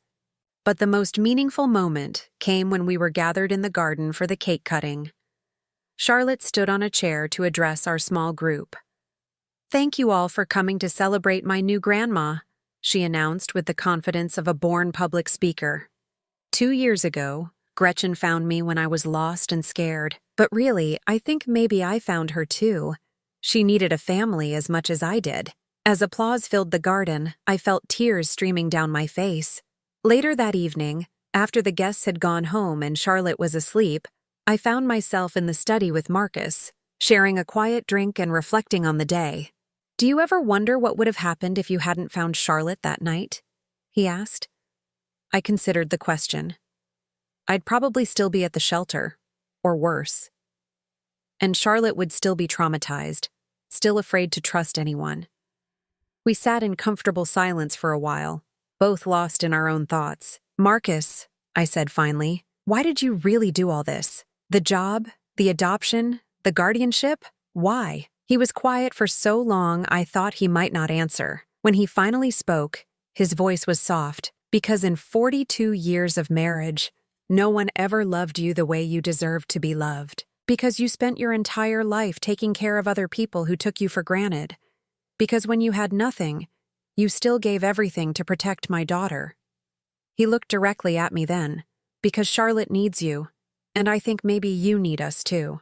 But the most meaningful moment came when we were gathered in the garden for the cake cutting. Charlotte stood on a chair to address our small group. Thank you all for coming to celebrate my new grandma, she announced with the confidence of a born public speaker. 2 years ago, Gretchen found me when I was lost and scared, but really, I think maybe I found her too. She needed a family as much as I did. As applause filled the garden, I felt tears streaming down my face. Later that evening, after the guests had gone home and Charlotte was asleep, I found myself in the study with Marcus, sharing a quiet drink and reflecting on the day. Do you ever wonder what would have happened if you hadn't found Charlotte that night? He asked. I considered the question. I'd probably still be at the shelter, or worse. And Charlotte would still be traumatized, still afraid to trust anyone. We sat in comfortable silence for a while, both lost in our own thoughts. Marcus, I said finally, why did you really do all this? The job, the adoption, the guardianship? Why? He was quiet for so long I thought he might not answer. When he finally spoke, his voice was soft, because in 42 years of marriage, no one ever loved you the way you deserved to be loved. Because you spent your entire life taking care of other people who took you for granted. Because when you had nothing, you still gave everything to protect my daughter. He looked directly at me then. Because Charlotte needs you. And I think maybe you need us too.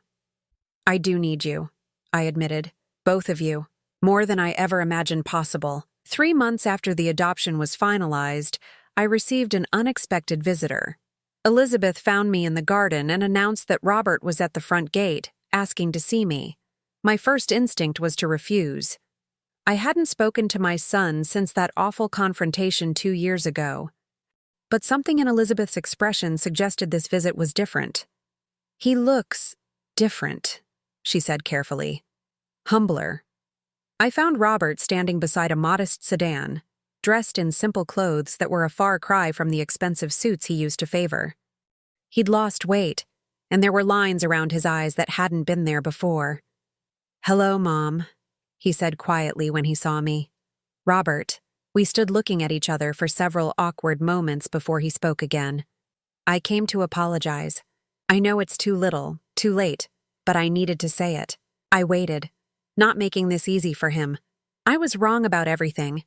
I do need you, I admitted. Both of you. More than I ever imagined possible. 3 months after the adoption was finalized, I received an unexpected visitor. Elizabeth found me in the garden and announced that Robert was at the front gate, asking to see me. My first instinct was to refuse. I hadn't spoken to my son since that awful confrontation 2 years ago. But something in Elizabeth's expression suggested this visit was different. He looks different, she said carefully. Humbler. I found Robert standing beside a modest sedan, dressed in simple clothes that were a far cry from the expensive suits he used to favor. He'd lost weight, and there were lines around his eyes that hadn't been there before. "Hello, Mom," he said quietly when he saw me. "Robert." We stood looking at each other for several awkward moments before he spoke again. "I came to apologize. I know it's too little, too late, but I needed to say it. I waited, not making this easy for him. I was wrong about everything.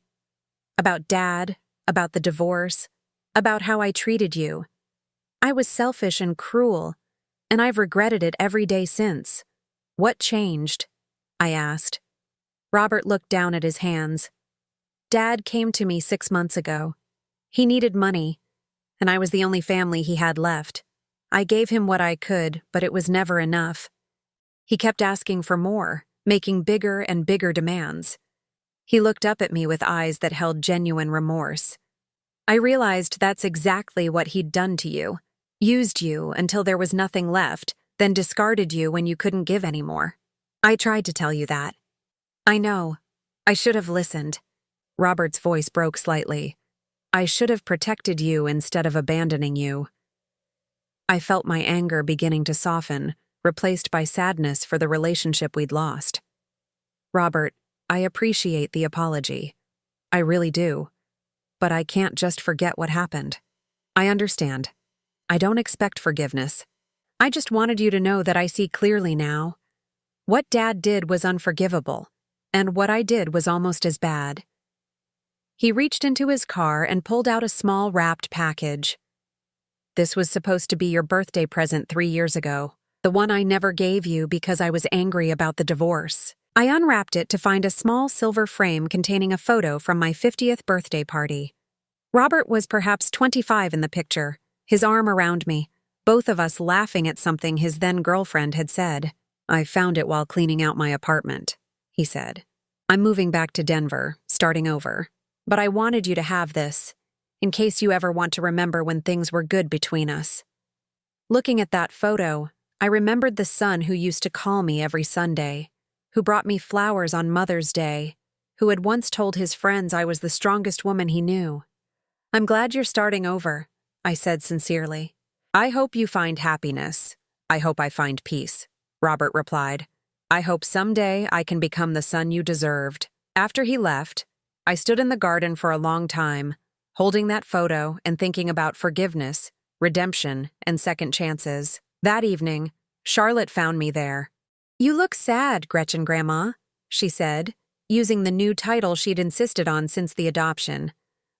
About Dad, about the divorce, about how I treated you. I was selfish and cruel, and I've regretted it every day since. What changed?" I asked. Robert looked down at his hands. "Dad came to me 6 months ago. He needed money, and I was the only family he had left. I gave him what I could, but it was never enough. He kept asking for more, making bigger and bigger demands. He looked up at me with eyes that held genuine remorse. I realized that's exactly what he'd done to you. Used you until there was nothing left, then discarded you when you couldn't give anymore. I tried to tell you that. I know. I should have listened." Robert's voice broke slightly. "I should have protected you instead of abandoning you." I felt my anger beginning to soften, replaced by sadness for the relationship we'd lost. "Robert, I appreciate the apology. I really do. But I can't just forget what happened. I understand. I don't expect forgiveness. I just wanted you to know that I see clearly now. What Dad did was unforgivable, and what I did was almost as bad." He reached into his car and pulled out a small wrapped package. "This was supposed to be your birthday present 3 years ago, the one I never gave you because I was angry about the divorce." I unwrapped it to find a small silver frame containing a photo from my 50th birthday party. Robert was perhaps 25 in the picture, his arm around me, both of us laughing at something his then-girlfriend had said. "I found it while cleaning out my apartment," he said. "I'm moving back to Denver, starting over. But I wanted you to have this, in case you ever want to remember when things were good between us." Looking at that photo, I remembered the son who used to call me every Sunday, who brought me flowers on Mother's Day, who had once told his friends I was the strongest woman he knew. "I'm glad you're starting over," I said sincerely. "I hope you find happiness. I hope I find peace," Robert replied. "I hope someday I can become the son you deserved." After he left, I stood in the garden for a long time, holding that photo and thinking about forgiveness, redemption, and second chances. That evening, Charlotte found me there. "You look sad, Gretchen Grandma," she said, using the new title she'd insisted on since the adoption.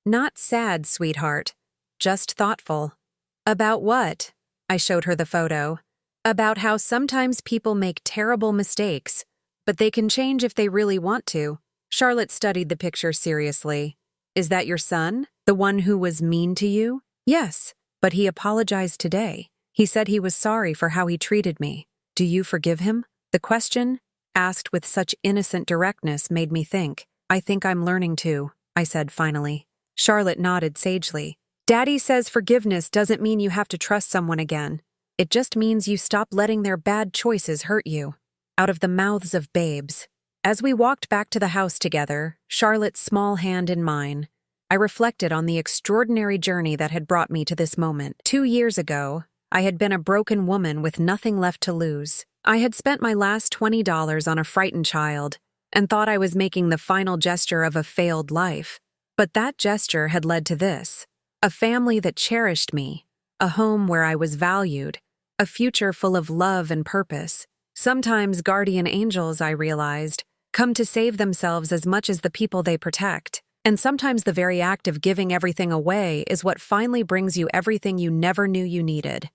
"Not sad, sweetheart, just thoughtful." "About what?" I showed her the photo. "About how sometimes people make terrible mistakes, but they can change if they really want to." Charlotte studied the picture seriously. "Is that your son? The one who was mean to you?" "Yes, but he apologized today. He said he was sorry for how he treated me. Do you forgive him?" The question, asked with such innocent directness, made me think. "I think I'm learning to," I said finally. Charlotte nodded sagely. "Daddy says forgiveness doesn't mean you have to trust someone again. It just means you stop letting their bad choices hurt you." Out of the mouths of babes. As we walked back to the house together, Charlotte's small hand in mine, I reflected on the extraordinary journey that had brought me to this moment. 2 years ago, I had been a broken woman with nothing left to lose. I had spent my last $20 on a frightened child and thought I was making the final gesture of a failed life. But that gesture had led to this: a family that cherished me, a home where I was valued, a future full of love and purpose. Sometimes guardian angels, I realized, come to save themselves as much as the people they protect. And sometimes the very act of giving everything away is what finally brings you everything you never knew you needed.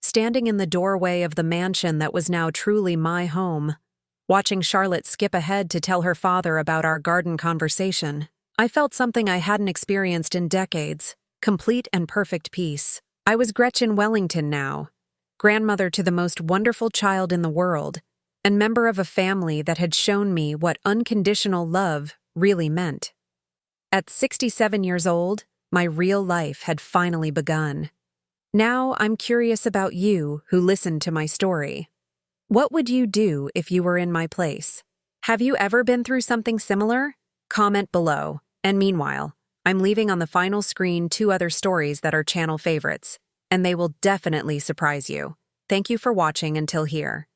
standing in the doorway of the mansion that was now truly my home. Watching Charlotte skip ahead to tell her father about our garden conversation, I felt something I hadn't experienced in decades, complete and perfect peace. I was Gretchen Wellington now, grandmother to the most wonderful child in the world, and member of a family that had shown me what unconditional love really meant. At 67 years old, my real life had finally begun. Now I'm curious about you who listened to my story. What would you do if you were in my place? Have you ever been through something similar? Comment below. And meanwhile, I'm leaving on the final screen 2 other stories that are channel favorites, and they will definitely surprise you. Thank you for watching until here.